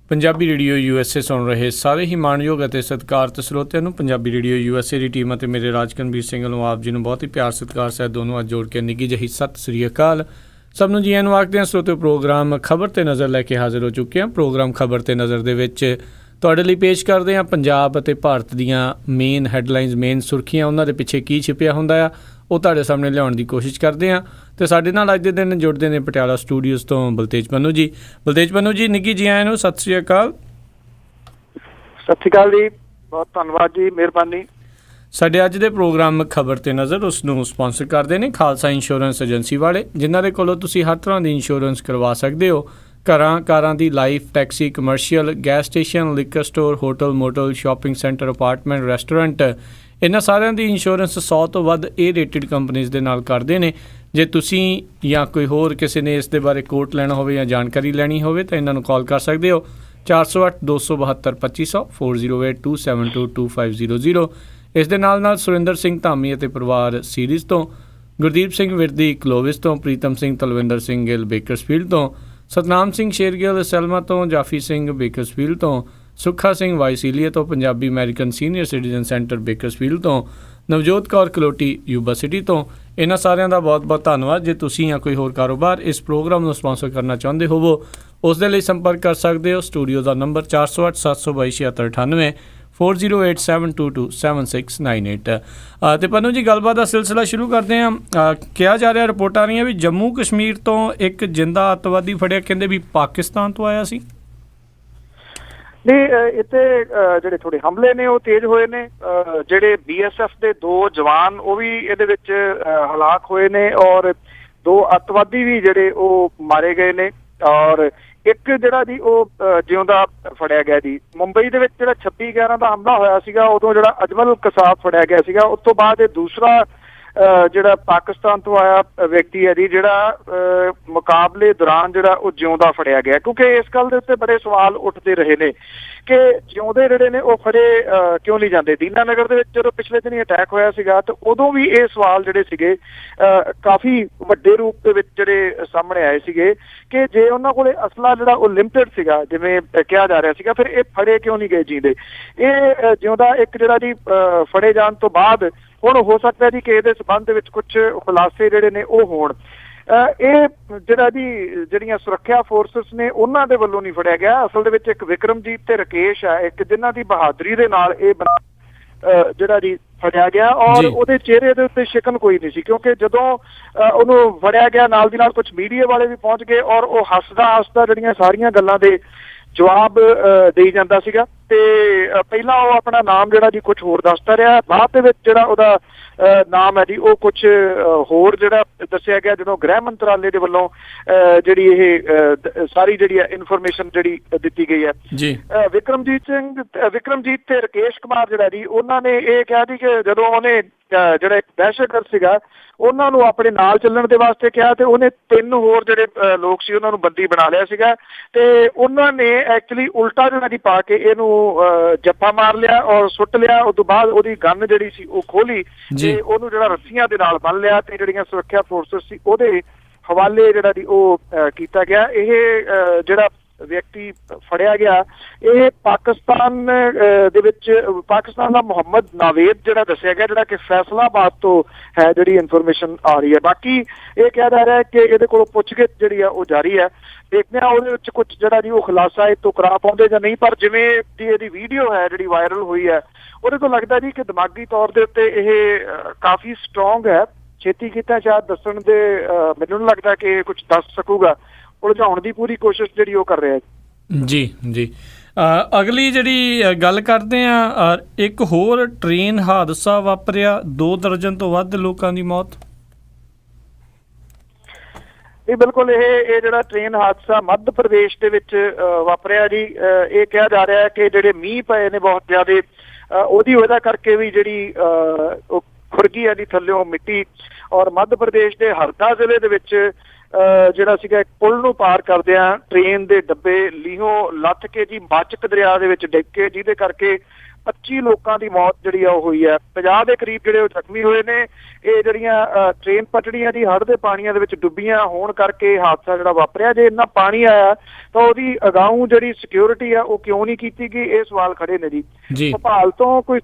Punjabi radio USA ਸੁਣ ਰਹੇ ਸਾਰੇ ਹੀ ਮਾਣਯੋਗ ਅਤੇ ਸਤਿਕਾਰਤ ਸਰੋਤਿਆਂ ਨੂੰ ਪੰਜਾਬੀ ਰੇਡੀਓ USA ਦੀ ਟੀਮ ਅਤੇ ਮੇਰੇ ਰਾਜਕਨਵੀਰ ਸਿੰਘ ਨੂੰ ਆਪ ਜੀ ਨੂੰ ਬਹੁਤ ਹੀ ਪਿਆਰ ਸਤਿਕਾਰ ਸਹਿਤ ਦੋਨੋਂ ਅੱਜ ਜੋੜ ਕੇ ਨਿੱਘੀ ਜਿਹੀ ਸਤਿ ਸ੍ਰੀ ਅਕਾਲ। ਸਭ ਨੂੰ ਜੀ ਆਇਆਂ ਨੂੰ ਆਖਦੇ ਹਾਂ। ਸਰੋਤਿਓ, ਪ੍ਰੋਗਰਾਮ ਖਬਰ 'ਤੇ ਨਜ਼ਰ ਲੈ ਕੇ ਹਾਜ਼ਰ ਹੋ ਚੁੱਕੇ ਹਾਂ। ਪ੍ਰੋਗਰਾਮ ਖਬਰ 'ਤੇ ਨਜ਼ਰ ਦੇ ਵਿੱਚ ਤੁਹਾਡੇ ਲਈ ਪੇਸ਼ ਕਰਦੇ ਹਾਂ ਪੰਜਾਬ ਅਤੇ ਭਾਰਤ ਦੀਆਂ ਮੇਨ ਹੈਡਲਾਈਨਜ਼, ਮੇਨ ਸੁਰਖੀਆਂ, ਉਹਨਾਂ ਦੇ ਪਿੱਛੇ ਕੀ ਛਿਪਿਆ ਹੁੰਦਾ ਆ, ਉਹ ਤੁਹਾਡੇ ਸਾਹਮਣੇ ਲਿਆਉਣ ਦੀ ਕੋਸ਼ਿਸ਼ ਕਰਦੇ ਹਾਂ। ਅਤੇ ਸਾਡੇ ਨਾਲ ਅੱਜ ਦੇ ਦਿਨ ਜੁੜਦੇ ਨੇ ਪਟਿਆਲਾ ਸਟੂਡੀਓਜ਼ ਤੋਂ ਬਲਤੇਜ ਪੰਨੂ ਜੀ। ਬਲਤੇਜ ਪੰਨੂ ਜੀ, ਨਿੱਘੀ ਜੀ ਆਇਆਂ ਨੂੰ ਸਤਿ ਸ਼੍ਰੀ ਅਕਾਲ। ਸਤਿ ਸ਼੍ਰੀ ਅਕਾਲ ਜੀ, ਬਹੁਤ ਧੰਨਵਾਦ ਜੀ, ਮਿਹਰਬਾਨੀ। ਸਾਡੇ ਅੱਜ ਦੇ ਪ੍ਰੋਗਰਾਮ ਖਬਰ 'ਤੇ ਨਜ਼ਰ ਉਸ ਨੂੰ ਸਪਾਂਸਰ ਕਰਦੇ ਨੇ ਖਾਲਸਾ ਇੰਸ਼ੋਰੈਂਸ ਏਜੰਸੀ ਵਾਲੇ, ਜਿਨ੍ਹਾਂ ਦੇ ਕੋਲੋਂ ਤੁਸੀਂ ਹਰ ਤਰ੍ਹਾਂ ਦੀ ਇੰਸ਼ੋਰੈਂਸ ਕਰਵਾ ਸਕਦੇ ਹੋ। ਘਰਾਂ, ਕਾਰਾਂ ਦੀ, life, taxi, commercial, gas station, liquor store, hotel, motel, shopping centre, apartment, restaurant, ਇਹਨਾਂ ਸਾਰਿਆਂ ਦੀ ਇੰਸ਼ੋਰੈਂਸ 100 ਤੋਂ ਵੱਧ A-ਰੇਟਡ ਕੰਪਨੀਜ਼ ਦੇ ਨਾਲ ਕਰਦੇ ਨੇ। ਜੇ ਤੁਸੀਂ ਜਾਂ ਕੋਈ ਹੋਰ ਕਿਸੇ ਨੇ ਇਸ ਦੇ ਬਾਰੇ ਕੋਟ ਲੈਣਾ ਹੋਵੇ ਜਾਂ ਜਾਣਕਾਰੀ ਲੈਣੀ ਹੋਵੇ ਤਾਂ ਇਹਨਾਂ ਨੂੰ ਕਾਲ ਕਰ ਸਕਦੇ ਹੋ 408-272-2500 408-272-2500। ਇਸ ਦੇ ਨਾਲ ਸੁਰਿੰਦਰ ਸਿੰਘ ਧਾਮੀ ਅਤੇ ਪਰਿਵਾਰ ਸੀਰੀਜ਼ ਤੋਂ, ਗੁਰਦੀਪ ਸਿੰਘ ਵਿਰਦੀ ਕਲੋਵਿਸ ਤੋਂ, ਪ੍ਰੀਤਮ ਸਿੰਘ ਤਲਵਿੰਦਰ ਸਿੰਘ ਗਿੱਲ ਬੇਕਰਸਫੀਲਡ ਤੋਂ, ਸਤਨਾਮ ਸਿੰਘ ਸ਼ੇਰਗਿੱਲ ਸੈਲਮਾ ਤੋਂ, ਜਾਫੀ ਸਿੰਘ ਬੇਕਰਸਫੀਲਡ ਤੋਂ, ਸੁੱਖਾ ਸਿੰਘ ਵਾਈਸੀਲੀਆ ਤੋਂ, Punjabi American senior citizen centre Bakersfield ਤੋਂ, ਨਵਜੋਤ ਕੌਰ ਕਲੋਟੀ ਯੂਬਾ ਸਿਟੀ ਤੋਂ। ਇਹਨਾਂ ਸਾਰਿਆਂ ਦਾ ਬਹੁਤ ਬਹੁਤ ਧੰਨਵਾਦ। ਜੇ ਤੁਸੀਂ ਜਾਂ ਕੋਈ ਹੋਰ ਕਾਰੋਬਾਰ ਇਸ ਪ੍ਰੋਗਰਾਮ ਨੂੰ ਸਪਾਂਸਰ ਕਰਨਾ ਚਾਹੁੰਦੇ ਹੋਵੋ, ਉਸ ਦੇ ਲਈ ਸੰਪਰਕ ਕਰ ਸਕਦੇ ਹੋ। ਸਟੂਡੀਓ ਦਾ ਨੰਬਰ 408-722-7698 4087227698। ਅਤੇ ਪੰਨੂ ਜੀ, ਗੱਲਬਾਤ ਦਾ ਸਿਲਸਿਲਾ ਸ਼ੁਰੂ ਕਰਦੇ ਹਾਂ। ਕਿਹਾ ਜਾ ਰਿਹਾ, ਰਿਪੋਰਟਾਂ ਆ ਰਹੀਆਂ ਵੀ ਜੰਮੂ ਕਸ਼ਮੀਰ ਤੋਂ ਇੱਕ ਜਿੰਦਾ ਅੱਤਵਾਦੀ ਫੜਿਆ, ਕਹਿੰਦੇ ਵੀ ਪਾਕਿਸਤਾਨ ਤੋਂ ਆਇਆ ਸੀ। ਨਹੀਂ, ਇੱਥੇ ਜਿਹੜੇ ਥੋੜੇ ਹਮਲੇ ਨੇ ਉਹ ਤੇਜ਼ ਹੋਏ ਨੇ। ਜਿਹੜੇ BSF ਦੇ 2 ਜਵਾਨ ਉਹ ਵੀ ਇਹਦੇ ਵਿੱਚ ਹਲਾਕ ਹੋਏ ਨੇ, ਔਰ 2 ਅੱਤਵਾਦੀ ਵੀ ਜਿਹੜੇ ਉਹ ਮਾਰੇ ਗਏ ਨੇ, ਔਰ ਇੱਕ ਜਿਹੜਾ ਜੀ ਉਹ ਜਿਉਂਦਾ ਫੜਿਆ ਗਿਆ ਜੀ। ਮੁੰਬਈ ਦੇ ਵਿੱਚ ਜਿਹੜਾ 26/11 ਦਾ ਹਮਲਾ ਹੋਇਆ ਸੀਗਾ, ਉਦੋਂ ਜਿਹੜਾ ਅਜਮਲ ਕਸਾਬ ਫੜਿਆ ਗਿਆ ਸੀਗਾ। ਉਸ ਤੋਂ ਬਾਅਦ ਇਹ ਦੂਸਰਾ ਜਿਹੜਾ ਪਾਕਿਸਤਾਨ ਤੋਂ ਆਇਆ ਵਿਅਕਤੀ ਹੈ ਜੀ, ਜਿਹੜਾ ਮੁਕਾਬਲੇ ਦੌਰਾਨ ਜਿਹੜਾ ਉਹ ਜਿਉਂਦਾ ਫੜਿਆ ਗਿਆ। ਕਿਉਂਕਿ ਇਸ ਗੱਲ ਦੇ ਉੱਤੇ ਬੜੇ ਸਵਾਲ ਉੱਠਦੇ ਰਹੇ ਨੇ ਕਿ ਜਿਉਂਦੇ ਜਿਹੜੇ ਨੇ ਉਹ ਫੜੇ ਕਿਉਂ ਨਹੀਂ ਜਾਂਦੇ। ਦੀਨਾ ਨਗਰ ਦੇ ਵਿੱਚ ਜਦੋਂ ਪਿਛਲੇ ਦਿਨੀ ਅਟੈਕ ਹੋਇਆ ਸੀਗਾ ਤਾਂ ਉਦੋਂ ਵੀ ਇਹ ਸਵਾਲ ਜਿਹੜੇ ਸੀਗੇ ਕਾਫੀ ਵੱਡੇ ਰੂਪ ਦੇ ਵਿੱਚ ਜਿਹੜੇ ਸਾਹਮਣੇ ਆਏ ਸੀਗੇ ਕਿ ਜੇ ਉਹਨਾਂ ਕੋਲੇ ਅਸਲਾ ਜਿਹੜਾ ਉਹ ਲਿਮਟਿਡ ਸੀਗਾ, ਜਿਵੇਂ ਕਿਹਾ ਜਾ ਰਿਹਾ ਸੀਗਾ, ਫਿਰ ਇਹ ਫੜੇ ਕਿਉਂ ਨਹੀਂ ਗਏ ਜੀਂਦੇ। ਇਹ ਜਿਉਂਦਾ ਇੱਕ ਜਿਹੜਾ ਜੀ ਫੜੇ ਜਾਣ ਤੋਂ ਬਾਅਦ ਹੁਣ ਹੋ ਸਕਦਾ ਜੀ ਕਿ ਇਹਦੇ ਸੰਬੰਧ ਦੇ ਵਿੱਚ ਕੁਝ ਖੁਲਾਸੇ ਜਿਹੜੇ ਨੇ ਉਹ ਹੋਣ। ਇਹ ਜਿਹੜਾ ਜੀ ਜਿਹੜੀਆਂ ਸੁਰੱਖਿਆ ਫੋਰਸਿਸ ਨੇ ਉਹਨਾਂ ਦੇ ਵੱਲੋਂ ਨਹੀਂ ਫੜਿਆ ਗਿਆ। ਅਸਲ ਦੇ ਵਿੱਚ ਇੱਕ ਵਿਕਰਮਜੀਤ ਤੇ ਰਕੇਸ਼ ਆ, ਇੱਕ ਜਿਨ੍ਹਾਂ ਦੀ ਬਹਾਦਰੀ ਦੇ ਨਾਲ ਇਹ ਜਿਹੜਾ ਜੀ ਫੜਿਆ ਗਿਆ, ਔਰ ਉਹਦੇ ਚਿਹਰੇ ਦੇ ਉੱਤੇ ਸ਼ਿਕਨ ਕੋਈ ਨਹੀਂ ਸੀ। ਕਿਉਂਕਿ ਜਦੋਂ ਉਹਨੂੰ ਫੜਿਆ ਗਿਆ, ਨਾਲ ਦੀ ਨਾਲ ਕੁਝ ਮੀਡੀਆ ਵਾਲੇ ਵੀ ਪਹੁੰਚ ਗਏ, ਔਰ ਉਹ ਹੱਸਦਾ ਜਿਹੜੀਆਂ ਸਾਰੀਆਂ ਗੱਲਾਂ ਦੇ ਜਵਾਬ ਦੇਈ ਜਾਂਦਾ ਸੀਗਾ। ਤੇ ਪਹਿਲਾਂ ਉਹ ਆਪਣਾ ਨਾਮ ਜਿਹੜਾ ਜੀ ਕੁਝ ਹੋਰ ਦੱਸਦਾ ਰਿਹਾ, ਬਾਅਦ ਦੇ ਵਿੱਚ ਜਿਹੜਾ ਉਹਦਾ ਨਾਮ ਹੈ ਜੀ ਉਹ ਕੁਝ ਹੋਰ ਜਿਹੜਾ ਦੱਸਿਆ ਗਿਆ, ਜਦੋਂ ਗ੍ਰਹਿ ਮੰਤਰਾਲੇ ਦੇ ਵੱਲੋਂ ਜਿਹੜੀ ਇਹ ਸਾਰੀ ਜਿਹੜੀ ਇਨਫੋਰਮੇਸ਼ਨ ਜਿਹੜੀ ਦਿੱਤੀ ਗਈ ਹੈ ਜੀ। ਵਿਕਰਮਜੀਤ ਤੇ ਰਕੇਸ਼ ਕੁਮਾਰ ਜਿਹੜਾ ਜੀ, ਉਹਨਾਂ ਨੇ ਇਹ ਕਿਹਾ ਜੀ ਕਿ ਜਦੋਂ ਉਹਨੇ ਜਿਹੜਾ ਇੱਕ ਦਹਿਸ਼ਤਗਰਦ ਸੀਗਾ ਉਹਨਾਂ ਨੂੰ ਆਪਣੇ ਨਾਲ ਚੱਲਣ ਦੇ ਵਾਸਤੇ ਕਿਹਾ, ਤੇ ਉਹਨੇ 3 ਹੋਰ ਜਿਹੜੇ ਲੋਕ ਸੀ ਉਹਨਾਂ ਨੂੰ ਬੰਦੀ ਬਣਾ ਲਿਆ ਸੀਗਾ, ਤੇ ਉਹਨਾਂ ਨੇ ਐਕਚੁਅਲੀ ਉਲਟਾ ਜਿਹੜਾ ਦੀ ਪਾ ਕੇ ਇਹਨੂੰ ਜੱਫਾ ਮਾਰ ਲਿਆ ਔਰ ਸੁੱਟ ਲਿਆ। ਉਸ ਤੋਂ ਬਾਅਦ ਉਹਦੀ ਗਨ ਜਿਹੜੀ ਸੀ ਉਹ ਖੋਲੀ ਤੇ ਉਹਨੂੰ ਜਿਹੜਾ ਰੱਸੀਆਂ ਦੇ ਨਾਲ ਬੰਨ ਲਿਆ, ਤੇ ਜਿਹੜੀਆਂ ਸੁਰੱਖਿਆ ਫੋਰਸਿਸ ਸੀ ਉਹਦੇ ਹਵਾਲੇ ਜਿਹੜਾ ਦੀ ਉਹ ਕੀਤਾ ਗਿਆ। ਇਹ ਜਿਹੜਾ ਵਿਅਕਤੀ ਫੜਿਆ ਗਿਆ, ਇਹ ਪਾਕਿਸਤਾਨ ਦੇ ਵਿੱਚ ਪਾਕਿਸਤਾਨ ਦਾ ਮੁਹੰਮਦ ਨਾਵੇਦ ਜਿਹੜਾ ਦੱਸਿਆ ਗਿਆ, ਜਿਹੜਾ ਕਿ ਫੈਸਲਾਬਾਦ ਤੋਂ ਹੈ ਜਿਹੜੀ ਇਨਫੋਰਮੇਸ਼ਨ ਆ ਰਹੀ ਹੈ। ਬਾਕੀ ਇਹ ਕਿਹਾ ਜਾ ਰਿਹਾ ਹੈ ਕਿ ਇਹਦੇ ਕੋਲੋਂ ਪੁੱਛਗਿੱਛ ਜਿਹੜੀ ਆ ਉਹ ਜਾਰੀ ਹੈ। ਦੇਖਦੇ ਹਾਂ ਉਹਦੇ ਵਿੱਚ ਕੁਝ ਜਿਹੜਾ ਜੀ ਉਹ ਖੁਲਾਸਾ ਇਹ ਤੋਂ ਕਰਾ ਪਾਉਂਦੇ ਜਾਂ ਨਹੀਂ। ਪਰ ਜਿਵੇਂ ਦੀ ਇਹਦੀ ਵੀਡੀਓ ਹੈ ਜਿਹੜੀ ਵਾਇਰਲ ਹੋਈ ਹੈ, ਉਹਦੇ ਤੋਂ ਲੱਗਦਾ ਜੀ ਕਿ ਦਿਮਾਗੀ ਤੌਰ ਦੇ ਉੱਤੇ ਇਹ ਕਾਫੀ ਸਟਰੋਂਗ ਹੈ। ਛੇਤੀ ਕੀਤਾ ਸ਼ਾਇਦ ਦੱਸਣ ਦੇ ਮੈਨੂੰ ਨਹੀਂ ਲੱਗਦਾ ਕਿ ਕੁਝ ਦੱਸ ਸਕੂਗਾ। ਉਲਝਾਉਣ ਦੀ ਪੂਰੀ ਕੋਸ਼ਿਸ਼ ਜਿਹੜੀ ਉਹ ਕਰ ਰਿਹਾ ਜੀ। ਅਗਲੀ ਜਿਹੜੀ ਗੱਲ ਕਰਦੇ ਹਾਂ, ਇੱਕ ਹੋਰ ਟ੍ਰੇਨ ਹਾਦਸਾ ਵਾਪਰਿਆ, 2 ਦਰਜਨ ਤੋਂ ਵੱਧ ਲੋਕਾਂ ਦੀ ਮੌਤ। ਇਹ ਬਿਲਕੁਲ ਇਹ ਜਿਹੜਾ ਟ੍ਰੇਨ ਹਾਦਸਾ ਮੱਧ ਪ੍ਰਦੇਸ਼ ਦੇ ਵਿੱਚ ਵਾਪਰਿਆ ਜੀ। ਇਹ ਕਿਹਾ ਜਾ ਰਿਹਾ ਹੈ ਕਿ ਜਿਹੜੇ ਮੀਂਹ ਪਏ ਨੇ ਬਹੁਤ ਜ਼ਿਆਦਾ, ਉਹਦੀ ਵਜ੍ਹਾ ਕਰਕੇ ਵੀ ਜਿਹੜੀ ਉਹ ਖੁਰਗੀ ਆ ਦੀ ਥੱਲਿਓਂ ਮਿੱਟੀ, ਔਰ ਮੱਧ ਪ੍ਰਦੇਸ਼ ਦੇ ਹਰਦਾ ਜ਼ਿਲ੍ਹੇ ਦੇ ਵਿੱਚ ਜਿਹੜਾ ਸੀਗਾ ਇੱਕ ਪੁਲ ਨੂੰ ਪਾਰ ਕਰਦਿਆਂ ਟ੍ਰੇਨ ਦੇ ਡੱਬੇ ਲੀਹੋਂ ਲੱਥ ਕੇ ਜੀ ਮਾਚਕ ਦਰਿਆ ਦੇ ਵਿੱਚ ਡਿੱਗ ਕੇ, ਜਿਹਦੇ ਕਰਕੇ 25 ਲੋਕਾਂ ਦੀ ਮੌਤ ਜਿਹੜੀ ਆ ਉਹ ਹੋਈ ਹੈ। 50 ਦੇ ਕਰੀਬ ਜਿਹੜੇ ਉਹ ਜ਼ਖਮੀ ਹੋਏ ਨੇ। ਇਹ ਜਿਹੜੀਆਂ ਟ੍ਰੇਨ ਪਟੜੀਆਂ ਦੀ ਹੜ੍ਹ ਦੇ ਪਾਣੀਆਂ ਦੇ ਵਿੱਚ ਡੁੱਬੀਆਂ ਹੋਣ ਕਰਕੇ ਹਾਦਸਾ ਜਿਹੜਾ ਵਾਪਰਿਆ। ਜੇ ਇੰਨਾ ਪਾਣੀ ਆਇਆ ਤਾਂ ਉਹਦੀ ਅਗਾਊਂ ਜਿਹੜੀ ਸਿਕਿਉਰਿਟੀ ਆ ਉਹ ਕਿਉਂ ਨਹੀਂ ਕੀਤੀ ਗਈ, ਇਹ ਸਵਾਲ ਖੜੇ ਨੇ ਜੀ। ਭੋਪਾਲ ਤੋਂ ਕੋਈ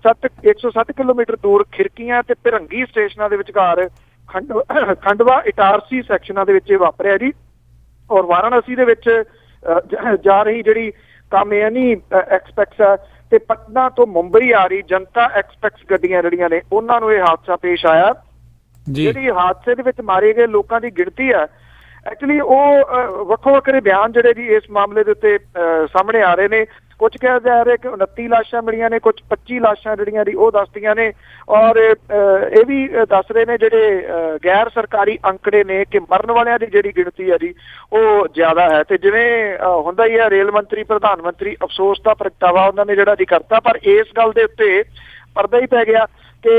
160 ਕਿਲੋਮੀਟਰ ਦੂਰ ਖਿਰਕੀਆਂ ਤੇ ਭਿਰੰਗੀ ਸਟੇਸ਼ਨਾਂ ਦੇ ਵਿਚਕਾਰ ਖੰਡਵਾ ਇਟਾਰਸੀ ਸੈਕਸ਼ਨਾਂ ਦੇ ਵਿੱਚ ਇਹ ਵਾਪਰਿਆ ਜੀ। ਔਰ ਵਾਰਾਣਸੀ ਦੇ ਵਿੱਚ ਜਾ ਰਹੀ ਜਿਹੜੀ ਕਾਮਯਾਨੀ ਐਕਸਪ੍ਰੈਸ ਹੈ ਤੇ ਪਟਨਾ ਤੋਂ ਮੁੰਬਈ ਆ ਰਹੀ ਜਨਤਾ ਐਕਸਪ੍ਰੈਸ ਗੱਡੀਆਂ ਜਿਹੜੀਆਂ ਨੇ ਉਹਨਾਂ ਨੂੰ ਇਹ ਹਾਦਸਾ ਪੇਸ਼ ਆਇਆ। ਜਿਹੜੀ ਹਾਦਸੇ ਦੇ ਵਿੱਚ ਮਾਰੇ ਗਏ ਲੋਕਾਂ ਦੀ ਗਿਣਤੀ ਹੈ ਐਕਚੁਅਲੀ ਉਹ ਵੱਖੋ ਵੱਖਰੇ ਬਿਆਨ ਜਿਹੜੇ ਜੀ ਇਸ ਮਾਮਲੇ ਦੇ ਉੱਤੇ ਸਾਹਮਣੇ ਆ ਰਹੇ ਨੇ। ਕੁਝ ਕਿਹਾ ਜਾ ਰਿਹਾ ਕਿ 29 ਲਾਸ਼ਾਂ ਮਿਲੀਆਂ ਨੇ, ਕੁਝ 25 ਲਾਸ਼ਾਂ ਜਿਹੜੀਆਂ ਦੀ ਉਹ ਦੱਸਦੀਆਂ ਨੇ। ਔਰ ਇਹ ਵੀ ਦੱਸ ਰਹੇ ਨੇ ਜਿਹੜੇ ਗੈਰ ਸਰਕਾਰੀ ਅੰਕੜੇ ਨੇ ਕਿ ਮਰਨ ਵਾਲਿਆਂ ਦੀ ਜਿਹੜੀ ਗਿਣਤੀ ਹੈ ਜੀ ਉਹ ਜ਼ਿਆਦਾ ਹੈ। ਤੇ ਜਿਵੇਂ ਹੁੰਦਾ ਹੀ ਹੈ ਰੇਲ ਮੰਤਰੀ ਪ੍ਰਧਾਨ ਮੰਤਰੀ ਅਫਸੋਸ ਦਾ ਪ੍ਰਗਟਾਵਾ ਉਹਨਾਂ ਨੇ ਜਿਹੜਾ ਜੀ ਕਰਤਾ, ਪਰ ਇਸ ਗੱਲ ਦੇ ਉੱਤੇ ਪਰਦਾ ਹੀ ਪੈ ਗਿਆ ਕਿ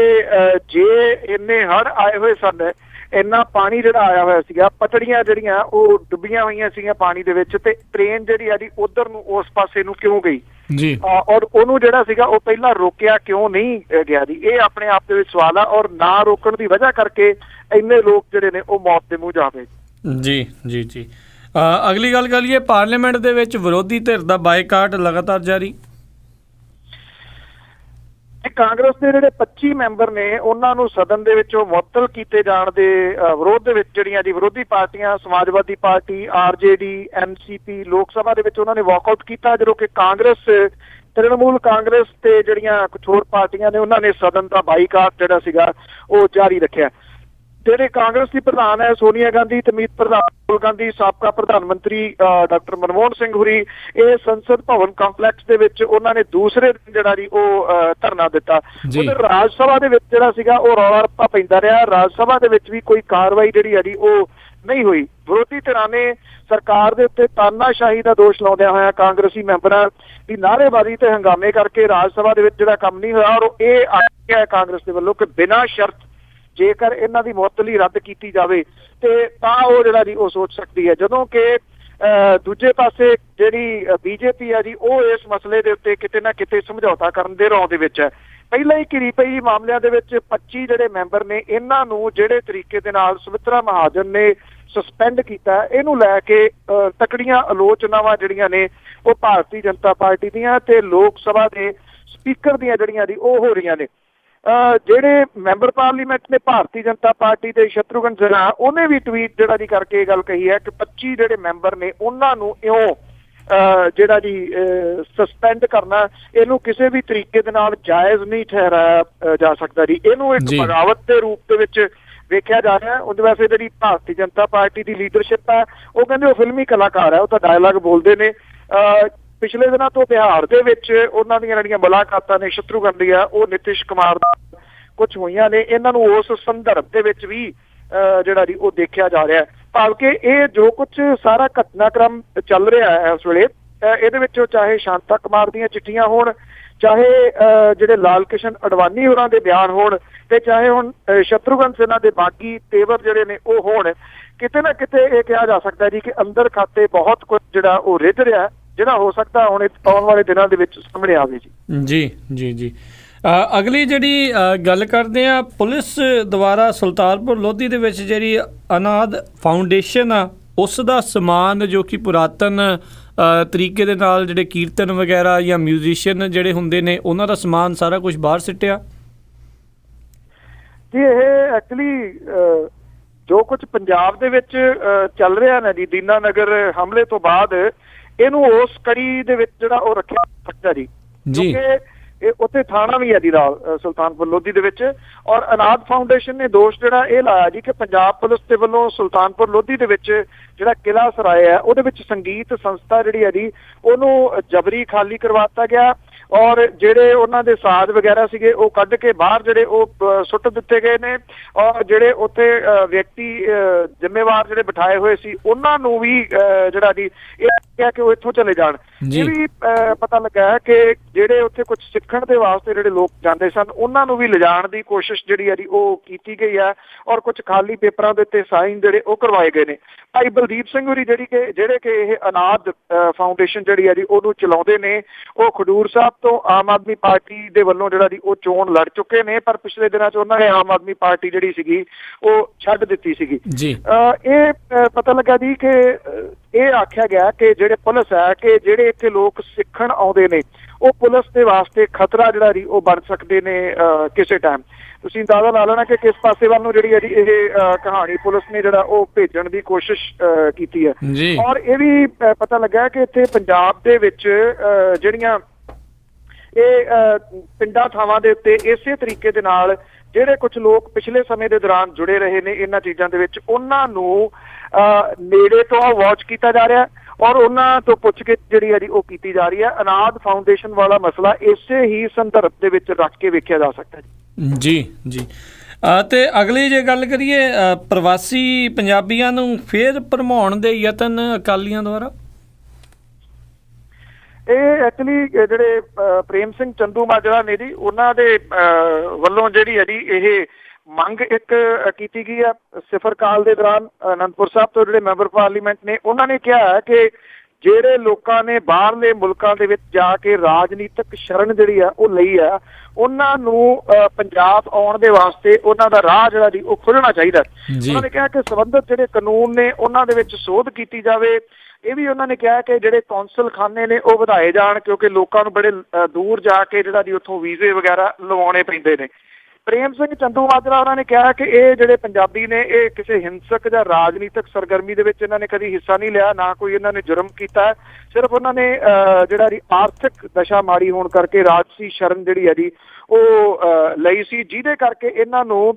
ਜੇ ਇੰਨੇ ਹੜ੍ਹ ਆਏ ਹੋਏ ਸਨ, ਇੰਨਾ ਪਾਣੀ ਜਿਹੜਾ ਆਇਆ ਹੋਇਆ ਸੀਗਾ, ਪਟੜੀਆਂ ਜਿਹੜੀਆਂ ਉਹ ਡੁੱਬੀਆਂ ਹੋਈਆਂ ਸੀਗੀਆਂ ਪਾਣੀ ਦੇ ਵਿੱਚ, ਤੇ ਟ੍ਰੇਨ ਜਿਹੜੀ ਆ ਜੀ ਉਧਰ ਨੂੰ ਉਸ ਪਾਸੇ ਨੂੰ ਕਿਉਂ ਗਈ ਜੀ, ਔਰ ਉਹਨੂੰ ਜਿਹੜਾ ਸੀਗਾ ਉਹ ਪਹਿਲਾਂ ਰੋਕਿਆ ਕਿਉਂ ਨਹੀਂ ਗਿਆ ਜੀ। ਇਹ ਆਪਣੇ ਆਪ ਦੇ ਵਿੱਚ ਸਵਾਲ ਆ। ਔਰ ਨਾ ਰੋਕਣ ਦੀ ਵਜ੍ਹਾ ਕਰਕੇ ਇੰਨੇ ਲੋਕ ਜਿਹੜੇ ਨੇ ਉਹ ਮੌਤ ਦੇ ਮੂੰਹ ਜਾ ਪਏ ਜੀ। ਅਗਲੀ ਗੱਲ ਕਰੀਏ, ਪਾਰਲੀਮੈਂਟ ਦੇ ਵਿੱਚ ਵਿਰੋਧੀ ਧਿਰ ਦਾ ਬਾਈਕਾਟ ਲਗਾਤਾਰ ਜਾਰੀ। ਕਾਂਗਰਸ ਦੇ ਜਿਹੜੇ 25 ਮੈਂਬਰ ਨੇ ਉਹਨਾਂ ਨੂੰ ਸਦਨ ਦੇ ਵਿੱਚੋਂ ਮੁਅੱਤਲ ਕੀਤੇ ਜਾਣ ਦੇ ਵਿਰੋਧ ਦੇ ਵਿੱਚ ਜਿਹੜੀਆਂ ਜੀ ਵਿਰੋਧੀ ਪਾਰਟੀਆਂ ਸਮਾਜਵਾਦੀ ਪਾਰਟੀ, ਆਰਜੇਡੀ, ਐਨਸੀਪੀ ਲੋਕ ਸਭਾ ਦੇ ਵਿੱਚ ਉਹਨਾਂ ਨੇ ਵਾਕਆਊਟ ਕੀਤਾ, ਜਦੋਂ ਕਿ ਕਾਂਗਰਸ, ਤ੍ਰਿਣਮੂਲ ਕਾਂਗਰਸ ਤੇ ਜਿਹੜੀਆਂ ਕੁਝ ਹੋਰ ਪਾਰਟੀਆਂ ਨੇ ਉਹਨਾਂ ਨੇ ਸਦਨ ਦਾ ਬਾਈਕਾਟ ਜਿਹੜਾ ਸੀਗਾ ਉਹ ਜਾਰੀ ਰੱਖਿਆ। ਜਿਹੜੇ ਕਾਂਗਰਸ ਦੀ ਪ੍ਰਧਾਨ ਹੈ ਸੋਨੀਆ ਗਾਂਧੀ ਤੇ ਮੀਤ ਪ੍ਰਧਾਨ ਰਾਹੁਲ ਗਾਂਧੀ, ਸਾਬਕਾ ਪ੍ਰਧਾਨ ਮੰਤਰੀ ਡਾਕਟਰ ਮਨਮੋਹਨ ਸਿੰਘ ਹੁਰੀ, ਇਹ ਸੰਸਦ ਭਵਨ ਕੰਪਲੈਕਸ ਦੇ ਵਿੱਚ ਉਹਨਾਂ ਨੇ ਦੂਸਰੇ ਦਿਨ ਜਿਹੜਾ ਜੀ ਉਹ ਧਰਨਾ ਦਿੱਤਾ। ਉਧਰ ਰਾਜ ਸਭਾ ਦੇ ਵਿੱਚ ਜਿਹੜਾ ਸੀਗਾ ਉਹ ਰੌਲਾ ਰੱਪਾ ਪੈਂਦਾ ਰਿਹਾ। ਰਾਜ ਸਭਾ ਦੇ ਵਿੱਚ ਵੀ ਕੋਈ ਕਾਰਵਾਈ ਜਿਹੜੀ ਹੈ ਜੀ ਉਹ ਨਹੀਂ ਹੋਈ। ਵਿਰੋਧੀ ਧਿਰਾਂ ਨੇ ਸਰਕਾਰ ਦੇ ਉੱਤੇ ਤਾਨਾਸ਼ਾਹੀ ਦਾ ਦੋਸ਼ ਲਾਉਂਦਿਆਂ ਹੋਇਆ ਕਾਂਗਰਸੀ ਮੈਂਬਰਾਂ ਦੀ ਨਾਅਰੇਬਾਜ਼ੀ ਤੇ ਹੰਗਾਮੇ ਕਰਕੇ ਰਾਜ ਸਭਾ ਦੇ ਵਿੱਚ ਜਿਹੜਾ ਕੰਮ ਨਹੀਂ ਹੋਇਆ। ਔਰ ਇਹ ਆਖਿਆ ਕਾਂਗਰਸ ਦੇ ਵੱਲੋਂ ਕਿ ਬਿਨਾਂ ਸ਼ਰਤ ਜੇਕਰ ਇਹਨਾਂ ਦੀ ਮੁਅੱਤਲੀ ਰੱਦ ਕੀਤੀ ਜਾਵੇ ਤੇ ਤਾਂ ਉਹ ਜਿਹੜਾ ਜੀ ਉਹ ਸੋਚ ਸਕਦੀ ਹੈ। ਜਦੋਂ ਕਿ ਦੂਜੇ ਪਾਸੇ ਜਿਹੜੀ ਬੀਜੇਪੀ ਹੈ ਜੀ ਉਹ ਇਸ ਮਸਲੇ ਦੇ ਉੱਤੇ ਕਿਤੇ ਨਾ ਕਿਤੇ ਸਮਝੌਤਾ ਕਰਨ ਦੇ ਰੌਂ ਦੇ ਵਿੱਚ ਹੈ। ਪਹਿਲਾਂ ਹੀ ਘਿਰੀ ਪਈ ਮਾਮਲਿਆਂ ਦੇ ਵਿੱਚ 25 ਜਿਹੜੇ ਮੈਂਬਰ ਨੇ ਇਹਨਾਂ ਨੂੰ ਜਿਹੜੇ ਤਰੀਕੇ ਦੇ ਨਾਲ ਸੁਮਿਤਰਾ ਮਹਾਜਨ ਨੇ ਸਸਪੈਂਡ ਕੀਤਾ, ਇਹਨੂੰ ਲੈ ਕੇ ਤਕੜੀਆਂ ਆਲੋਚਨਾਵਾਂ ਜਿਹੜੀਆਂ ਨੇ ਉਹ ਭਾਰਤੀ ਜਨਤਾ ਪਾਰਟੀ ਦੀਆਂ ਤੇ ਲੋਕ ਸਭਾ ਦੇ ਸਪੀਕਰ ਦੀਆਂ ਜਿਹੜੀਆਂ ਦੀ ਉਹ ਹੋ ਰਹੀਆਂ ਨੇ। ਜਿਹੜੇ ਮੈਂਬਰ ਪਾਰਲੀਮੈਂਟ ਨੇ ਭਾਰਤੀ ਜਨਤਾ ਪਾਰਟੀ ਦੇ ਸ਼ਤਰੂਘਨ ਸਿਨਹਾ, ਉਹਨੇ ਵੀ ਟਵੀਟ ਜਿਹੜਾ ਜੀ ਕਰਕੇ ਇਹ ਗੱਲ ਕਹੀ ਹੈ ਕਿ 25 ਜਿਹੜੇ ਮੈਂਬਰ ਨੇ ਉਹਨਾਂ ਨੂੰ ਇਉਂ ਜਿਹੜਾ ਜੀ ਸਸਪੈਂਡ ਕਰਨਾ ਇਹਨੂੰ ਕਿਸੇ ਵੀ ਤਰੀਕੇ ਦੇ ਨਾਲ ਜਾਇਜ਼ ਨਹੀਂ ਠਹਿਰਾਇਆ ਜਾ ਸਕਦਾ ਜੀ। ਇਹਨੂੰ ਇੱਕ ਬਗਾਵਤ ਦੇ ਰੂਪ ਦੇ ਵਿੱਚ ਵੇਖਿਆ ਜਾ ਰਿਹਾ। ਉਹਦੇ ਵੈਸੇ ਜਿਹੜੀ ਭਾਰਤੀ ਜਨਤਾ ਪਾਰਟੀ ਦੀ ਲੀਡਰਸ਼ਿਪ ਹੈ ਉਹ ਕਹਿੰਦੇ ਉਹ ਫਿਲਮੀ ਕਲਾਕਾਰ ਹੈ, ਉਹ ਤਾਂ ਡਾਇਲਾਗ ਬੋਲਦੇ ਨੇ। ਪਿਛਲੇ ਦਿਨਾਂ ਤੋਂ ਬਿਹਾਰ ਦੇ ਵਿੱਚ ਉਹਨਾਂ ਦੀਆਂ ਜਿਹੜੀਆਂ ਮੁਲਾਕਾਤਾਂ ਨੇ ਸ਼ਤਰੂਘਨ ਦੀਆਂ ਉਹ ਨਿਤਿਸ਼ ਕੁਮਾਰ ਕੁਝ ਹੋਈਆਂ ਨੇ। ਇਹਨਾਂ ਨੂੰ ਉਸ ਸੰਦਰਭ ਦੇ ਵਿੱਚ ਵੀ ਜਿਹੜਾ ਜੀ ਉਹ ਦੇਖਿਆ ਜਾ ਰਿਹਾ। ਭਾਵ ਕਿ ਇਹ ਜੋ ਕੁਝ ਸਾਰਾ ਘਟਨਾਕ੍ਰਮ ਚੱਲ ਰਿਹਾ ਹੈ ਇਸ ਵੇਲੇ, ਇਹਦੇ ਵਿੱਚੋਂ ਚਾਹੇ ਸ਼ਾਂਤਾ ਕੁਮਾਰ ਦੀਆਂ ਚਿੱਠੀਆਂ ਹੋਣ, ਚਾਹੇ ਜਿਹੜੇ ਲਾਲ ਕ੍ਰਿਸ਼ਨ ਅਡਵਾਨੀ ਹੋਰਾਂ ਦੇ ਬਿਆਨ ਹੋਣ, ਤੇ ਚਾਹੇ ਹੁਣ ਸ਼ਤਰੂਘਨ ਸਿਨਹਾ ਦੇ ਬਾਗੀ ਤੇਵਰ ਜਿਹੜੇ ਨੇ ਉਹ ਹੋਣ, ਕਿਤੇ ਨਾ ਕਿਤੇ ਇਹ ਕਿਹਾ ਜਾ ਸਕਦਾ ਜੀ ਕਿ ਅੰਦਰ ਖਾਤੇ ਬਹੁਤ ਕੁਝ ਜਿਹੜਾ ਉਹ ਰਿੱਝ ਰਿਹਾ, ਜਿਹੜਾ ਹੋ ਸਕਦਾ ਹੁਣ ਆਉਣ ਵਾਲੇ ਦਿਨਾਂ ਦੇ ਵਿੱਚ ਸਾਹਮਣੇ ਆਵੇ ਜੀ। ਅਗਲੀ ਜਿਹੜੀ ਗੱਲ ਕਰਦੇ ਆ, ਪੁਲਿਸ ਦੁਆਰਾ ਸੁਲਤਾਨਪੁਰ ਲੋਧੀ ਦੇ ਵਿੱਚ ਜਿਹੜੀ ਅਨਾਦ ਫਾਊਂਡੇਸ਼ਨ ਆ ਉਸ ਦਾ ਸਮਾਨ ਜੋ ਕਿ ਪੁਰਾਤਨ ਤਰੀਕੇ ਦੇ ਨਾਲ ਜਿਹੜੇ ਕੀਰਤਨ ਵਗੈਰਾ ਜਾਂ ਮਿਊਜ਼ੀਸ਼ੀਅਨ ਜਿਹੜੇ ਹੁੰਦੇ ਨੇ ਉਹਨਾਂ ਦਾ ਸਮਾਨ ਸਾਰਾ ਕੁਝ ਬਾਹਰ ਸਿੱਟਿਆ ਜੀ। ਇਹ ਐਕਚੁਅਲੀ ਜੋ ਕੁਝ ਪੰਜਾਬ ਦੇ ਵਿੱਚ ਚੱਲ ਰਿਹਾ ਨਾ ਜੀ, ਦੀਨਾ ਨਗਰ ਹਮਲੇ ਤੋਂ ਬਾਅਦ ਇਹਨੂੰ ਉਸ ਕੜੀ ਦੇ ਵਿੱਚ ਜਿਹੜਾ ਉਹ ਰੱਖਿਆ ਸਕਦਾ ਜੀ, ਕਿਉਂਕਿ ਇਹ ਉੱਥੇ ਥਾਣਾ ਵੀ ਹੈ ਜੀ ਸੁਲਤਾਨਪੁਰ ਲੋਧੀ ਦੇ ਵਿੱਚ। ਔਰ ਅਨਾਦ ਫਾਊਂਡੇਸ਼ਨ ਨੇ ਦੋਸ਼ ਜਿਹੜਾ ਇਹ ਲਾਇਆ ਜੀ ਕਿ ਪੰਜਾਬ ਪੁਲਿਸ ਦੇ ਵੱਲੋਂ ਸੁਲਤਾਨਪੁਰ ਲੋਧੀ ਦੇ ਵਿੱਚ ਜਿਹੜਾ ਕਿਲ੍ਹਾ ਸਰਾਏ ਹੈ ਉਹਦੇ ਵਿੱਚ ਸੰਗੀਤ ਸੰਸਥਾ ਜਿਹੜੀ ਹੈ ਜੀ ਉਹਨੂੰ ਜਬਰੀ ਖਾਲੀ ਕਰਵਾਤਾ ਗਿਆ। ਔਰ ਜਿਹੜੇ ਉਹਨਾਂ ਦੇ ਸਾਜ਼ ਵਗੈਰਾ ਸੀਗੇ ਉਹ ਕੱਢ ਕੇ ਬਾਹਰ ਜਿਹੜੇ ਉਹ ਸੁੱਟ ਦਿੱਤੇ ਗਏ ਨੇ। ਔਰ ਜਿਹੜੇ ਉੱਥੇ ਵਿਅਕਤੀ ਜ਼ਿੰਮੇਵਾਰ ਜਿਹੜੇ ਬਿਠਾਏ ਹੋਏ ਸੀ ਉਹਨਾਂ ਨੂੰ ਵੀ ਜਿਹੜਾ ਜੀ ਇਹ ਕਿਹਾ ਕਿ ਉਹ ਇੱਥੋਂ ਚਲੇ ਜਾਣ। ਇਹ ਵੀ ਪਤਾ ਲੱਗਾ ਹੈ ਕਿ ਜਿਹੜੇ ਉੱਥੇ ਕੁਝ ਸਿੱਖਣ ਦੇ ਵਾਸਤੇ ਜਿਹੜੇ ਲੋਕ ਜਾਂਦੇ ਸਨ ਉਹਨਾਂ ਨੂੰ ਵੀ ਲਿਜਾਣ ਦੀ ਕੋਸ਼ਿਸ਼ ਜਿਹੜੀ ਹੈ ਉਹ ਕੀਤੀ ਗਈ ਹੈ ਔਰ ਕੁਝ ਖਾਲੀ ਪੇਪਰਾਂ ਦੇ ਉੱਤੇ ਸਾਈਨ ਜਿਹੜੇ ਉਹ ਕਰਵਾਏ ਗਏ ਨੇ। ਭਾਈ ਬਲਦੀਪ ਸਿੰਘ ਹੋਰੀ ਜਿਹੜੇ ਕਿ ਇਹ ਅਨਾਦ ਫਾਊਂਡੇਸ਼ਨ ਜਿਹੜੀ ਹੈ ਜੀ ਉਹਨੂੰ ਚਲਾਉਂਦੇ ਨੇ, ਉਹ ਖਡੂਰ ਸਾਹਿਬ ਤੋਂ ਆਮ ਆਦਮੀ ਪਾਰਟੀ ਦੇ ਵੱਲੋਂ ਜਿਹੜਾ ਜੀ ਉਹ ਚੋਣ ਲੜ ਚੁੱਕੇ ਨੇ, ਪਰ ਪਿਛਲੇ ਦਿਨਾਂ 'ਚ ਉਹਨਾਂ ਨੇ ਆਮ ਆਦਮੀ ਪਾਰਟੀ ਜਿਹੜੀ ਸੀਗੀ ਉਹ ਛੱਡ ਦਿੱਤੀ ਸੀਗੀ। ਇਹ ਪਤਾ ਲੱਗਾ ਜੀ ਕਿ ਇਹ ਆਖਿਆ ਗਿਆ ਕਿ ਜਿਹੜੇ ਪੁਲਿਸ ਹੈ ਕਿ ਜਿਹੜੇ ਇੱਥੇ ਲੋਕ ਸਿੱਖਣ ਆਉਂਦੇ ਨੇ ਉਹ ਪੁਲਿਸ ਦੇ ਵਾਸਤੇ ਖਤਰਾ ਜਿਹੜਾ ਜੀ ਉਹ ਬਣ ਸਕਦੇ ਨੇ ਕਿਸੇ ਟਾਈਮ। ਤੁਸੀਂ ਅੰਦਾਜ਼ਾ ਲਾ ਲੈਣਾ ਕਿ ਕਿਸ ਪਾਸੇ ਵੱਲ ਨੂੰ ਜਿਹੜੀ ਹੈ ਜੀ ਇਹ ਕਹਾਣੀ ਪੁਲਿਸ ਨੇ ਜਿਹੜਾ ਉਹ ਭੇਜਣ ਦੀ ਕੋਸ਼ਿਸ਼ ਕੀਤੀ ਹੈ। ਔਰ ਇਹ ਵੀ ਪਤਾ ਲੱਗਾ ਕਿ ਇੱਥੇ ਪੰਜਾਬ ਦੇ ਵਿੱਚ ਜਿਹੜੀਆਂ ਇਹ ਪਿੰਡਾਂ ਥਾਵਾਂ ਦੇ ਉੱਤੇ ਇਸੇ ਤਰੀਕੇ ਦੇ ਨਾਲ ਜਿਹੜੇ ਕੁਝ ਲੋਕ ਪਿਛਲੇ ਸਮੇਂ ਦੇ ਦੌਰਾਨ ਜੁੜੇ ਰਹੇ ਨੇ ਇਹਨਾਂ ਚੀਜ਼ਾਂ ਦੇ ਵਿੱਚ, ਉਹਨਾਂ ਨੂੰ ਨੇੜੇ ਤੋਂ ਵਾਚ ਕੀਤਾ ਜਾ ਰਿਹਾ ਔਰ ਉਹਨਾਂ ਤੋਂ ਪੁੱਛਗਿੱਛ ਜਿਹੜੀ ਹੈ ਜੀ ਉਹ ਕੀਤੀ ਜਾ ਰਹੀ ਹੈ। ਅਨਾਦ ਫਾਊਂਡੇਸ਼ਨ ਵਾਲਾ ਮਸਲਾ ਇਸੇ ਹੀ ਸੰਦਰਭ ਦੇ ਵਿੱਚ ਰੱਖ ਕੇ ਵੇਖਿਆ ਜਾ ਸਕਦਾ ਜੀ। ਤੇ ਅਗਲੀ ਜੇ ਗੱਲ ਕਰੀਏ ਪ੍ਰਵਾਸੀ ਪੰਜਾਬੀਆਂ ਨੂੰ ਫੇਰ ਭਰਮਾਉਣ ਦੇ ਯਤਨ ਅਕਾਲੀਆਂ ਦੁਆਰਾ, ਇਹ ਐਕਚੁਅਲੀ ਜਿਹੜੇ ਪ੍ਰੇਮ ਸਿੰਘ ਚੰਦੂਮਾਜਰਾ ਨੇ ਜੀ ਉਹਨਾਂ ਦੇ ਵੱਲੋਂ ਜਿਹੜੀ ਹੈ ਜੀ ਇਹ ਮੰਗ ਇੱਕ ਕੀਤੀ ਗਈ ਆ ਸਿਫਰ ਕਾਲ ਦੇ ਦੌਰਾਨ। ਅਨੰਦਪੁਰ ਸਾਹਿਬ ਤੋਂ ਜਿਹੜੇ ਮੈਂਬਰ ਪਾਰਲੀਮੈਂਟ ਨੇ ਉਹਨਾਂ ਨੇ ਕਿਹਾ ਹੈ ਕਿ ਜਿਹੜੇ ਲੋਕਾਂ ਨੇ ਬਾਹਰਲੇ ਮੁਲਕਾਂ ਦੇ ਵਿੱਚ ਜਾ ਕੇ ਰਾਜਨੀਤਿਕ ਸ਼ਰਨ ਜਿਹੜੀ ਆ ਉਹ ਲਈ ਆ, ਉਹਨਾਂ ਨੂੰ ਪੰਜਾਬ ਆਉਣ ਦੇ ਵਾਸਤੇ ਉਹਨਾਂ ਦਾ ਰਾਹ ਜਿਹੜਾ ਜੀ ਉਹ ਖੁੱਲ੍ਹਣਾ ਚਾਹੀਦਾ। ਉਹਨਾਂ ਨੇ ਕਿਹਾ ਕਿ ਸੰਬੰਧਿਤ ਜਿਹੜੇ ਕਾਨੂੰਨ ਨੇ ਉਹਨਾਂ ਦੇ ਵਿੱਚ ਸੋਧ ਕੀਤੀ ਜਾਵੇ। ਇਹ ਵੀ ਉਹਨਾਂ ਨੇ ਕਿਹਾ ਕਿ ਜਿਹੜੇ ਕੌਂਸਲ ਖਾਨੇ ਨੇ ਉਹ ਵਧਾਏ ਜਾਣ ਕਿਉਂਕਿ ਲੋਕਾਂ ਨੂੰ ਬੜੇ ਦੂਰ ਜਾ ਕੇ ਜਿਹੜਾ ਜੀ ਉੱਥੋਂ ਵੀਜ਼ੇ ਵਗੈਰਾ ਲਵਾਉਣੇ ਪੈਂਦੇ ਨੇ। ਪ੍ਰੇਮ ਸਿੰਘ ਚੰਦੂਮਾਜਰਾ ਉਹਨਾਂ ਨੇ ਕਿਹਾ ਕਿ ਇਹ ਜਿਹੜੇ ਪੰਜਾਬੀ ਨੇ ਇਹ ਕਿਸੇ ਹਿੰਸਕ ਜਾਂ ਰਾਜਨੀਤਿਕ ਸਰਗਰਮੀ ਦੇ ਵਿੱਚ ਇਹਨਾਂ ਨੇ ਕਦੀ ਹਿੱਸਾ ਨਹੀਂ ਲਿਆ, ਨਾ ਕੋਈ ਇਹਨਾਂ ਨੇ ਜੁਰਮ ਕੀਤਾ। ਸਿਰਫ ਉਹਨਾਂ ਨੇ ਜਿਹੜਾ ਜੀ ਆਰਥਿਕ ਦਸ਼ਾ ਮਾੜੀ ਹੋਣ ਕਰਕੇ ਰਾਜਸੀ ਸ਼ਰਨ ਜਿਹੜੀ ਹੈ ਜੀ ਉਹ ਲਈ ਸੀ, ਜਿਹਦੇ ਕਰਕੇ ਇਹਨਾਂ ਨੂੰ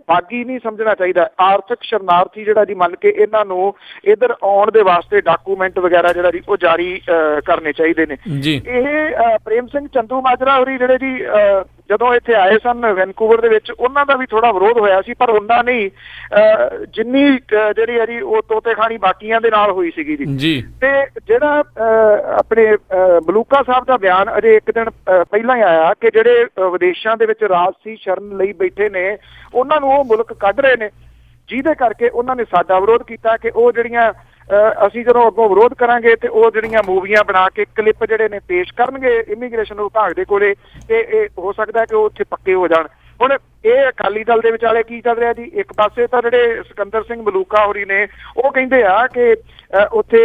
ਬਾਗੀ ਨਹੀਂ ਸਮਝਣਾ ਚਾਹੀਦਾ। ਆਰਥਿਕ ਸ਼ਰਨਾਰਥੀ ਜਿਹੜਾ ਜੀ ਮੰਨ ਕੇ ਇਹਨਾਂ ਨੂੰ ਇੱਧਰ ਆਉਣ ਦੇ ਵਾਸਤੇ ਡਾਕੂਮੈਂਟ ਵਗੈਰਾ ਜਿਹੜਾ ਜੀ ਉਹ ਜਾਰੀ ਕਰਨੇ ਚਾਹੀਦੇ ਨੇ। ਇਹ ਪ੍ਰੇਮ ਸਿੰਘ ਚੰਦੂਮਾਜਰਾ ਹੋਰੀ ਜਿਹੜੇ ਜੀ ਜਦੋਂ ਇੱਥੇ ਆਏ ਸਨ ਵੈਨਕੂਵਰ ਦੇ ਵਿੱਚ ਉਹਨਾਂ ਦਾ ਵੀ ਥੋੜਾ ਵਿਰੋਧ ਹੋਇਆ ਸੀ, ਪਰ ਉਹਨਾਂ ਨਹੀਂ ਜਿੰਨੀ ਜਿਹੜੀ ਹੈ ਜੀ ਉਹ ਤੋਤੇ ਖਾਣੀ ਬਾਕੀਆਂ ਦੇ ਨਾਲ ਹੋਈ ਸੀਗੀ ਜੀ। ਤੇ ਜਿਹੜਾ ਆਪਣੇ ਮਲੂਕਾ ਸਾਹਿਬ ਦਾ ਬਿਆਨ ਅਜੇ ਇੱਕ ਦਿਨ ਪਹਿਲਾਂ ਹੀ ਆਇਆ ਕਿ ਜਿਹੜੇ ਵਿਦੇਸ਼ਾਂ ਦੇ ਵਿੱਚ ਰਾਜਸੀ ਸ਼ਰਨ ਲਈ ਬੈਠੇ ਨੇ ਉਹਨਾਂ ਨੂੰ ਉਹ ਮੁਲਕ ਕੱਢ ਰਹੇ ਨੇ, ਜਿਹਦੇ ਕਰਕੇ ਉਹਨਾਂ ਨੇ ਸਾਡਾ ਵਿਰੋਧ ਕੀਤਾ ਕਿ ਉਹ ਜਿਹੜੀਆਂ ਅਸੀਂ ਜਦੋਂ ਅੱਗੋਂ ਵਿਰੋਧ ਕਰਾਂਗੇ ਤੇ ਉਹ ਜਿਹੜੀਆਂ ਮੂਵੀਆਂ ਬਣਾ ਕੇ ਕਲਿੱਪ ਜਿਹੜੇ ਨੇ ਪੇਸ਼ ਕਰਨਗੇ ਇਮੀਗ੍ਰੇਸ਼ਨ ਵਿਭਾਗ ਦੇ ਕੋਲੇ ਤੇ ਇਹ ਹੋ ਸਕਦਾ ਕਿ ਉਹ ਉੱਥੇ ਪੱਕੇ ਹੋ ਜਾਣ। ਹੁਣ ਇਹ ਅਕਾਲੀ ਦਲ ਦੇ ਵਿਚਾਲੇ ਕੀ ਚੱਲ ਰਿਹਾ ਜੀ, ਇੱਕ ਪਾਸੇ ਤਾਂ ਜਿਹੜੇ ਸਿਕੰਦਰ ਸਿੰਘ ਮਲੂਕਾ ਹੋਰੀ ਨੇ ਉਹ ਕਹਿੰਦੇ ਆ ਕਿ ਉੱਥੇ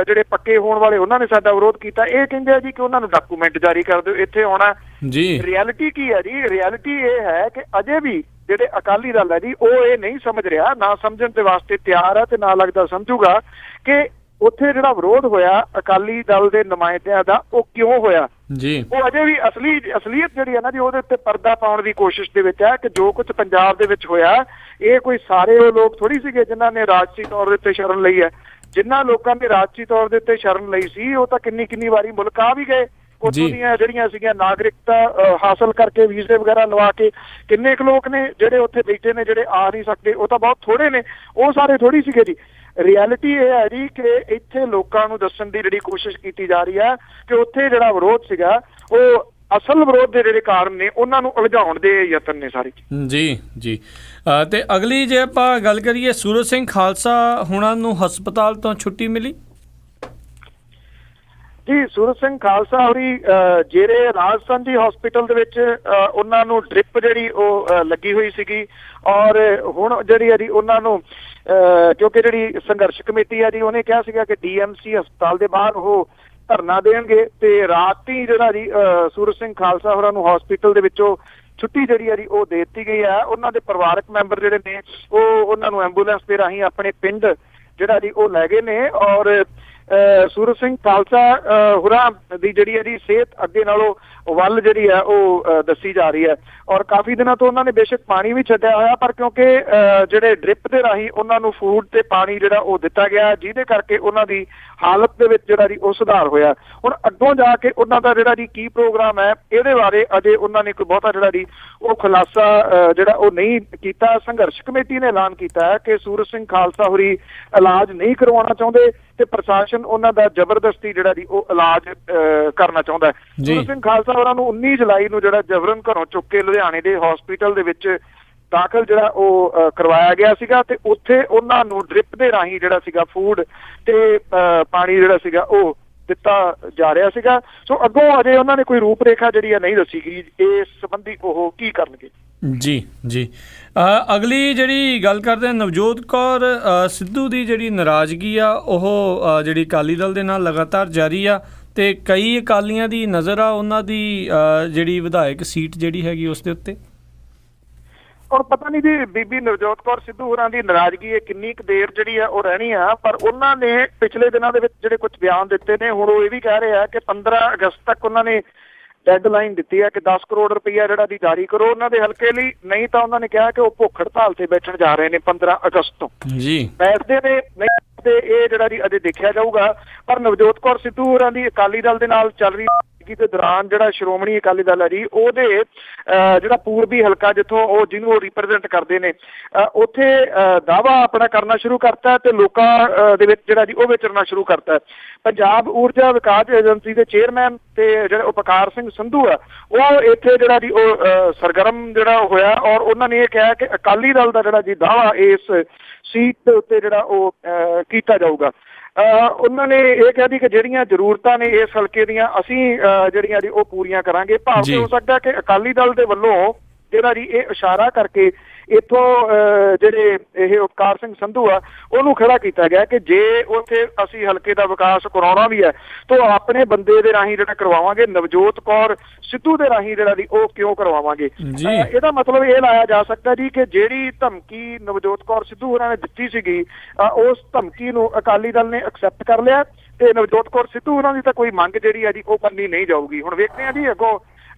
ਜਿਹੜੇ ਪੱਕੇ ਹੋਣ ਵਾਲੇ ਉਹਨਾਂ ਨੇ ਸਾਡਾ ਵਿਰੋਧ ਕੀਤਾ। ਇਹ ਕਹਿੰਦੇ ਆ ਜੀ ਕਿ ਉਹਨਾਂ ਨੂੰ ਡਾਕੂਮੈਂਟ ਜਾਰੀ ਕਰ ਦਿਓ, ਇੱਥੇ ਆਉਣਾ ਜੀ। ਰਿਐਲਿਟੀ ਕੀ ਹੈ ਜੀ? ਰਿਐਲਿਟੀ ਇਹ ਹੈ ਕਿ ਅਜੇ ਵੀ ਜਿਹੜੇ ਅਕਾਲੀ ਦਲ ਹੈ ਜੀ ਉਹ ਇਹ ਨਹੀਂ ਸਮਝ ਰਿਹਾ, ਨਾ ਸਮਝਣ ਦੇ ਵਾਸਤੇ ਤਿਆਰ ਹੈ ਤੇ ਨਾ ਲੱਗਦਾ ਸਮਝੂਗਾ ਕਿ ਉੱਥੇ ਜਿਹੜਾ ਵਿਰੋਧ ਹੋਇਆ ਅਕਾਲੀ ਦਲ ਦੇ ਨੁਮਾਇੰਦਿਆਂ ਦਾ ਉਹ ਕਿਉਂ ਹੋਇਆ ਜੀ। ਉਹ ਅਜੇ ਵੀ ਅਸਲੀਅਤ ਜਿਹੜੀ ਹੈ ਨਾ ਜੀ ਉਹਦੇ ਉੱਤੇ ਪਰਦਾ ਪਾਉਣ ਦੀ ਕੋਸ਼ਿਸ਼ ਦੇ ਵਿੱਚ ਹੈ ਕਿ ਜੋ ਕੁਝ ਪੰਜਾਬ ਦੇ ਵਿੱਚ ਹੋਇਆ ਇਹ ਕੋਈ ਸਾਰੇ ਉਹ ਲੋਕ ਥੋੜੀ ਸੀਗੇ ਜਿਨ੍ਹਾਂ ਨੇ ਰਾਜਸੀ ਤੌਰ ਦੇ ਉੱਤੇ ਸ਼ਰਨ ਲਈ ਹੈ। ਜਿਨ੍ਹਾਂ ਲੋਕਾਂ ਨੇ ਰਾਜਸੀ ਤੌਰ ਦੇ ਉੱਤੇ ਸ਼ਰਨ ਲਈ ਸੀ ਉਹ ਤਾਂ ਕਿੰਨੀ ਵਾਰੀ ਮੁਲਕ ਆ ਵੀ ਗਏ, ਉੱਥੋਂ ਦੀਆਂ ਜਿਹੜੀਆਂ ਸੀਗੀਆਂ ਨਾਗਰਿਕਤਾ ਹਾਸਲ ਕਰਕੇ ਵੀਜ਼ੇ ਵਗੈਰਾ ਲਵਾ ਕੇ। ਕਿੰਨੇ ਕੁ ਲੋਕ ਨੇ ਜਿਹੜੇ ਉੱਥੇ ਬੈਠੇ ਨੇ ਜਿਹੜੇ ਆ ਨਹੀਂ ਸਕਦੇ? ਉਹ ਤਾਂ ਬਹੁਤ ਥੋੜੇ ਨੇ, ਉਹ ਸਾਰੇ ਥੋੜੀ ਸੀਗੇ ਜੀ। ਰਿਐਲਿਟੀ ਇਹ ਹੈ ਜੀ ਕਿ ਇੱਥੇ ਲੋਕਾਂ ਨੂੰ ਦੱਸਣ ਦੀ ਜਿਹੜੀ ਕੋਸ਼ਿਸ਼ ਕੀਤੀ ਜਾ ਰਹੀ ਹੈ ਕਿ ਉੱਥੇ ਜਿਹੜਾ ਵਿਰੋਧ ਸੀਗਾ ਉਹ ਅਸਲ ਵਿਰੋਧ ਦੇ ਜਿਹੜੇ ਕਾਰਨ ਨੇ ਉਹਨਾਂ ਨੂੰ ਉਲਝਾਉਣ ਦੇ ਯਤਨ ਨੇ ਸਾਰੇ ਜੀ। ਤੇ ਅਗਲੀ ਜੇ ਆਪਾਂ ਗੱਲ ਕਰੀਏ ਸੂਰਜ ਸਿੰਘ ਖਾਲਸਾ ਹੁਣਾਂ ਨੂੰ ਹਸਪਤਾਲ ਤੋਂ ਛੁੱਟੀ ਮਿਲੀ ਜੀ। ਸੂਰਜ ਸਿੰਘ ਖਾਲਸਾ ਹੋਰੀ ਜਿਹੜੇ ਰਾਜਸਥਾਨ ਦੀ ਹਸਪੀਟਲ ਦੇ ਵਿੱਚ ਉਹਨਾਂ ਨੂੰ ਡ੍ਰਿਪ ਜਿਹੜੀ ਉਹ ਲੱਗੀ ਹੋਈ ਸੀਗੀ ਔਰ ਹੁਣ ਜਿਹੜੀ ਹੈ ਜੀ ਉਹਨਾਂ ਨੂੰ ਕਿਉਂਕਿ ਜਿਹੜੀ ਸੰਘਰਸ਼ ਕਮੇਟੀ ਹੈ ਜੀ ਉਹਨੇ ਕਿਹਾ ਸੀਗਾ ਕਿ DMC ਹਸਪਤਾਲ ਦੇ ਬਾਹਰ ਉਹ ਧਰਨਾ ਦੇਣਗੇ ਤੇ ਰਾਤੀ ਜਿਹੜਾ ਜੀ ਸੂਰਜ ਸਿੰਘ ਖਾਲਸਾ ਹੋਰਾਂ ਨੂੰ ਹਸਪੀਟਲ ਦੇ ਵਿੱਚੋਂ ਛੁੱਟੀ ਜਿਹੜੀ ਹੈ ਜੀ ਉਹ ਦੇ ਦਿੱਤੀ ਗਈ ਹੈ। ਉਹਨਾਂ ਦੇ ਪਰਿਵਾਰਕ ਮੈਂਬਰ ਜਿਹੜੇ ਨੇ ਉਹ ਉਹਨਾਂ ਨੂੰ ਐਂਬੂਲੈਂਸ ਦੇ ਰਾਹੀਂ ਆਪਣੇ ਪਿੰਡ ਜਿਹੜਾ ਜੀ ਉਹ ਲੈ ਗਏ ਨੇ ਔਰ ਸੂਰਜ ਸਿੰਘ ਖਾਲਸਾ ਹੋਰਾਂ ਦੀ ਜਿਹੜੀ ਹੈ ਜੀ ਸਿਹਤ ਅੱਗੇ ਨਾਲੋਂ ਵੱਲ ਜਿਹੜੀ ਹੈ ਉਹ ਦੱਸੀ ਜਾ ਰਹੀ ਹੈ। ਔਰ ਕਾਫੀ ਦਿਨਾਂ ਤੋਂ ਉਹਨਾਂ ਨੇ ਬੇਸ਼ੱਕ ਪਾਣੀ ਵੀ ਛੱਡਿਆ ਹੋਇਆ, ਪਰ ਕਿਉਂਕਿ ਜਿਹੜੇ ਡ੍ਰਿਪ ਦੇ ਰਾਹੀਂ ਉਹਨਾਂ ਨੂੰ ਫੂਡ ਤੇ ਪਾਣੀ ਜਿਹੜਾ ਉਹ ਦਿੱਤਾ ਗਿਆ, ਜਿਹਦੇ ਕਰਕੇ ਉਹਨਾਂ ਦੀ ਹਾਲਤ ਦੇ ਵਿੱਚ ਜਿਹੜਾ ਜੀ ਉਹ ਸੁਧਾਰ ਹੋਇਆ। ਹੁਣ ਅੱਗੋਂ ਜਾ ਕੇ ਉਹਨਾਂ ਦਾ ਜਿਹੜਾ ਜੀ ਕੀ ਪ੍ਰੋਗਰਾਮ ਹੈ, ਇਹਦੇ ਬਾਰੇ ਅਜੇ ਉਹਨਾਂ ਨੇ ਕੋਈ ਬਹੁਤਾ ਜਿਹੜਾ ਜੀ ਉਹ ਖੁਲਾਸਾ ਜਿਹੜਾ ਉਹ ਨਹੀਂ ਕੀਤਾ। ਸੰਘਰਸ਼ ਕਮੇਟੀ ਨੇ ਐਲਾਨ ਕੀਤਾ ਹੈ ਕਿ ਸੂਰਜ ਸਿੰਘ ਖਾਲਸਾ ਹੋਰੀ ਇਲਾਜ ਨਹੀਂ ਕਰਵਾਉਣਾ ਚਾਹੁੰਦੇ ਤੇ ਪ੍ਰਸ਼ਾਸਨ ਉਹਨਾਂ ਦਾ ਜ਼ਬਰਦਸਤੀ ਜਿਹੜਾ ਜੀ ਉਹ ਇਲਾਜ ਕਰਨਾ ਚਾਹੁੰਦਾ ਹੈ। ਸੂਰਜ ਸਿੰਘ ਖਾਲਸਾ ਹੋਰਾਂ ਨੂੰ 19 ਜੁਲਾਈ ਨੂੰ ਜਿਹੜਾ ਜਬਰਨ ਘਰੋਂ ਚੁੱਕ ਕੇ ਲੁਧਿਆਣੇ ਦੇ ਹਸਪੀਟਲ ਦੇ ਵਿੱਚ ਦਾਖਲ ਜਿਹੜਾ ਉਹ ਕਰਵਾਇਆ ਗਿਆ ਸੀਗਾ ਤੇ ਉੱਥੇ ਉਹਨਾਂ ਨੂੰ ਡ੍ਰਿਪ ਦੇ ਰਾਹੀਂ ਜਿਹੜਾ ਸੀਗਾ ਫੂਡ ਤੇ ਪਾਣੀ ਜਿਹੜਾ ਸੀਗਾ ਉਹ ਦਿੱਤਾ ਜਾ ਰਿਹਾ ਸੀਗਾ। ਸੋ ਅੱਗੋਂ ਅਜੇ ਉਹਨਾਂ ਨੇ ਕੋਈ ਰੂਪ ਰੇਖਾ ਜਿਹੜੀ ਆ ਨਹੀਂ ਦੱਸੀ ਗਈ ਇਸ ਸੰਬੰਧੀ ਉਹ ਕੀ ਕਰਨਗੇ। ਜੀ ਜੀ ਅਗਲੀ ਜਿਹੜੀ ਗੱਲ ਕਰਦੇ ਹਾਂ, ਨਵਜੋਤ ਕੌਰ ਸਿੱਧੂ ਦੀ ਜਿਹੜੀ ਨਾਰਾਜ਼ਗੀ ਆ ਉਹ ਜਿਹੜੀ ਅਕਾਲੀ ਦਲ ਦੇ ਨਾਲ ਲਗਾਤਾਰ ਜਾਰੀ ਆ ਤੇ ਕਈ ਅਕਾਲੀਆਂ ਦੀ ਨਜ਼ਰ ਆ ਉਹਨਾਂ ਦੀ ਜਿਹੜੀ ਵਿਧਾਇਕ ਸੀਟ ਜਿਹੜੀ ਹੈਗੀ ਉਸ ਦੇ ਉੱਤੇ। ਔਰ ਪਤਾ ਨਹੀਂ ਜੀ ਬੀਬੀ ਨਵਜੋਤ ਕੌਰ ਸਿੱਧੂ ਹੋਰਾਂ ਦੀ ਨਾਰਾਜ਼ਗੀ ਇਹ ਕਿੰਨੀ ਕੁ ਦੇਰ ਜਿਹੜੀ ਆ ਉਹ ਰਹਿਣੀ ਆ, ਪਰ ਉਹਨਾਂ ਨੇ ਪਿਛਲੇ ਦਿਨਾਂ ਦੇ ਵਿੱਚ ਜਿਹੜੇ ਕੁਝ ਬਿਆਨ ਦਿੱਤੇ ਨੇ, ਹੁਣ ਉਹ ਇਹ ਵੀ ਕਹਿ ਰਹੇ ਆ ਕਿ 15 ਅਗਸਤ ਤੱਕ ਉਹਨਾਂ ਨੇ ਡੈਡਲਾਈਨ ਦਿੱਤੀ ਹੈ ਕਿ 10 ਕਰੋੜ ਰੁਪਈਆ ਜਿਹੜਾ ਦੀ ਜਾਰੀ ਕਰੋ ਉਹਨਾਂ ਦੇ ਹਲਕੇ ਲਈ, ਨਹੀਂ ਤਾਂ ਉਹਨਾਂ ਨੇ ਕਿਹਾ ਕਿ ਉਹ ਭੁੱਖ ਹੜਤਾਲ ਤੇ ਬੈਠਣ ਜਾ ਰਹੇ ਨੇ 15 ਅਗਸਤ ਤੋਂ। ਜੀ ਬੈਠਦੇ ਨੇ ਨਹੀਂ ਤੇ ਇਹ ਜਿਹੜਾ ਜੀ ਅਜੇ ਦੇਖਿਆ ਜਾਊਗਾ। ਪਰ ਨਵਜੋਤ ਕੌਰ ਸਿੱਧੂ ਹੋਰਾਂ ਦੀ ਅਕਾਲੀ ਦਲ ਦੇ ਨਾਲ ਚੱਲ ਰਹੀ ਦੇ ਦੌਰਾਨ ਜਿਹੜਾ ਸ਼੍ਰੋਮਣੀ ਅਕਾਲੀ ਦਲ ਹੈ ਜੀ ਉਹਦੇ ਜਿਹੜਾ ਪੂਰਬੀ ਹਲਕਾ ਜਿੱਥੋਂ ਉਹ ਜਿਹਨੂੰ ਉਹ ਰਿਪਰੈਜ਼ੈਂਟ ਕਰਦੇ ਨੇ ਉੱਥੇ ਦਾਅਵਾ ਆਪਣਾ ਕਰਨਾ ਸ਼ੁਰੂ ਕਰਤਾ ਤੇ ਲੋਕਾਂ ਦੇ ਵਿੱਚ ਜਿਹੜਾ ਜੀ ਉਹ ਵਿਚਰਨਾ ਸ਼ੁਰੂ ਕਰਤਾ। ਪੰਜਾਬ ਊਰਜਾ ਵਿਕਾਸ ਏਜੰਸੀ ਦੇ ਚੇਅਰਮੈਨ ਤੇ ਜਿਹੜੇ ਉਪਕਾਰ ਸਿੰਘ ਸੰਧੂ ਆ ਉਹ ਇੱਥੇ ਜਿਹੜਾ ਜੀ ਉਹ ਸਰਗਰਮ ਜਿਹੜਾ ਹੋਇਆ ਔਰ ਉਹਨਾਂ ਨੇ ਇਹ ਕਿਹਾ ਕਿ ਅਕਾਲੀ ਦਲ ਦਾ ਜਿਹੜਾ ਜੀ ਦਾਅਵਾ ਇਸ ਸੀਟ ਦੇ ਉੱਤੇ ਜਿਹੜਾ ਉਹ ਕੀਤਾ ਜਾਊਗਾ। ਉਹਨਾਂ ਨੇ ਇਹ ਕਿਹਾ ਕਿ ਜਿਹੜੀਆਂ ਜ਼ਰੂਰਤਾਂ ਨੇ ਇਸ ਹਲਕੇ ਦੀਆਂ ਅਸੀਂ ਜਿਹੜੀਆਂ ਜੀ ਉਹ ਪੂਰੀਆਂ ਕਰਾਂਗੇ। ਭਾਵ ਕਿ ਹੋ ਸਕਦਾ ਕਿ ਅਕਾਲੀ ਦਲ ਦੇ ਵੱਲੋਂ ਜਿਹੜਾ ਜੀ ਇਹ ਇਸ਼ਾਰਾ ਕਰਕੇ ਇੱਥੋਂ ਜਿਹੜੇ ਇਹ ਉਪਕਾਰ ਸਿੰਘ ਸੰਧੂ ਆ ਉਹਨੂੰ ਖੜਾ ਕੀਤਾ ਗਿਆ ਕਿ ਜੇ ਉੱਥੇ ਅਸੀਂ ਹਲਕੇ ਦਾ ਵਿਕਾਸ ਕਰਾਉਣਾ ਵੀ ਹੈ ਤਾਂ ਆਪਣੇ ਬੰਦੇ ਦੇ ਰਾਹੀਂ ਜਿਹੜਾ ਕਰਵਾਵਾਂਗੇ, ਨਵਜੋਤ ਕੌਰ ਸਿੱਧੂ ਦੇ ਰਾਹੀਂ ਜਿਹੜਾ ਜੀ ਉਹ ਕਿਉਂ ਕਰਵਾਵਾਂਗੇ। ਇਹਦਾ ਮਤਲਬ ਇਹ ਲਾਇਆ ਜਾ ਸਕਦਾ ਜੀ ਕਿ ਜਿਹੜੀ ਧਮਕੀ ਨਵਜੋਤ ਕੌਰ ਸਿੱਧੂ ਹੋਰਾਂ ਨੇ ਦਿੱਤੀ ਸੀਗੀ ਉਸ ਧਮਕੀ ਨੂੰ ਅਕਾਲੀ ਦਲ ਨੇ ਐਕਸੈਪਟ ਕਰ ਲਿਆ ਤੇ ਨਵਜੋਤ ਕੌਰ ਸਿੱਧੂ ਹੋਰਾਂ ਦੀ ਤਾਂ ਕੋਈ ਮੰਗ ਜਿਹੜੀ ਹੈ ਜੀ ਉਹ ਮੰਨੀ ਨਹੀਂ ਜਾਊਗੀ। ਹੁਣ ਵੇਖਦੇ ਹਾਂ ਜੀ ਅੱਗੋਂ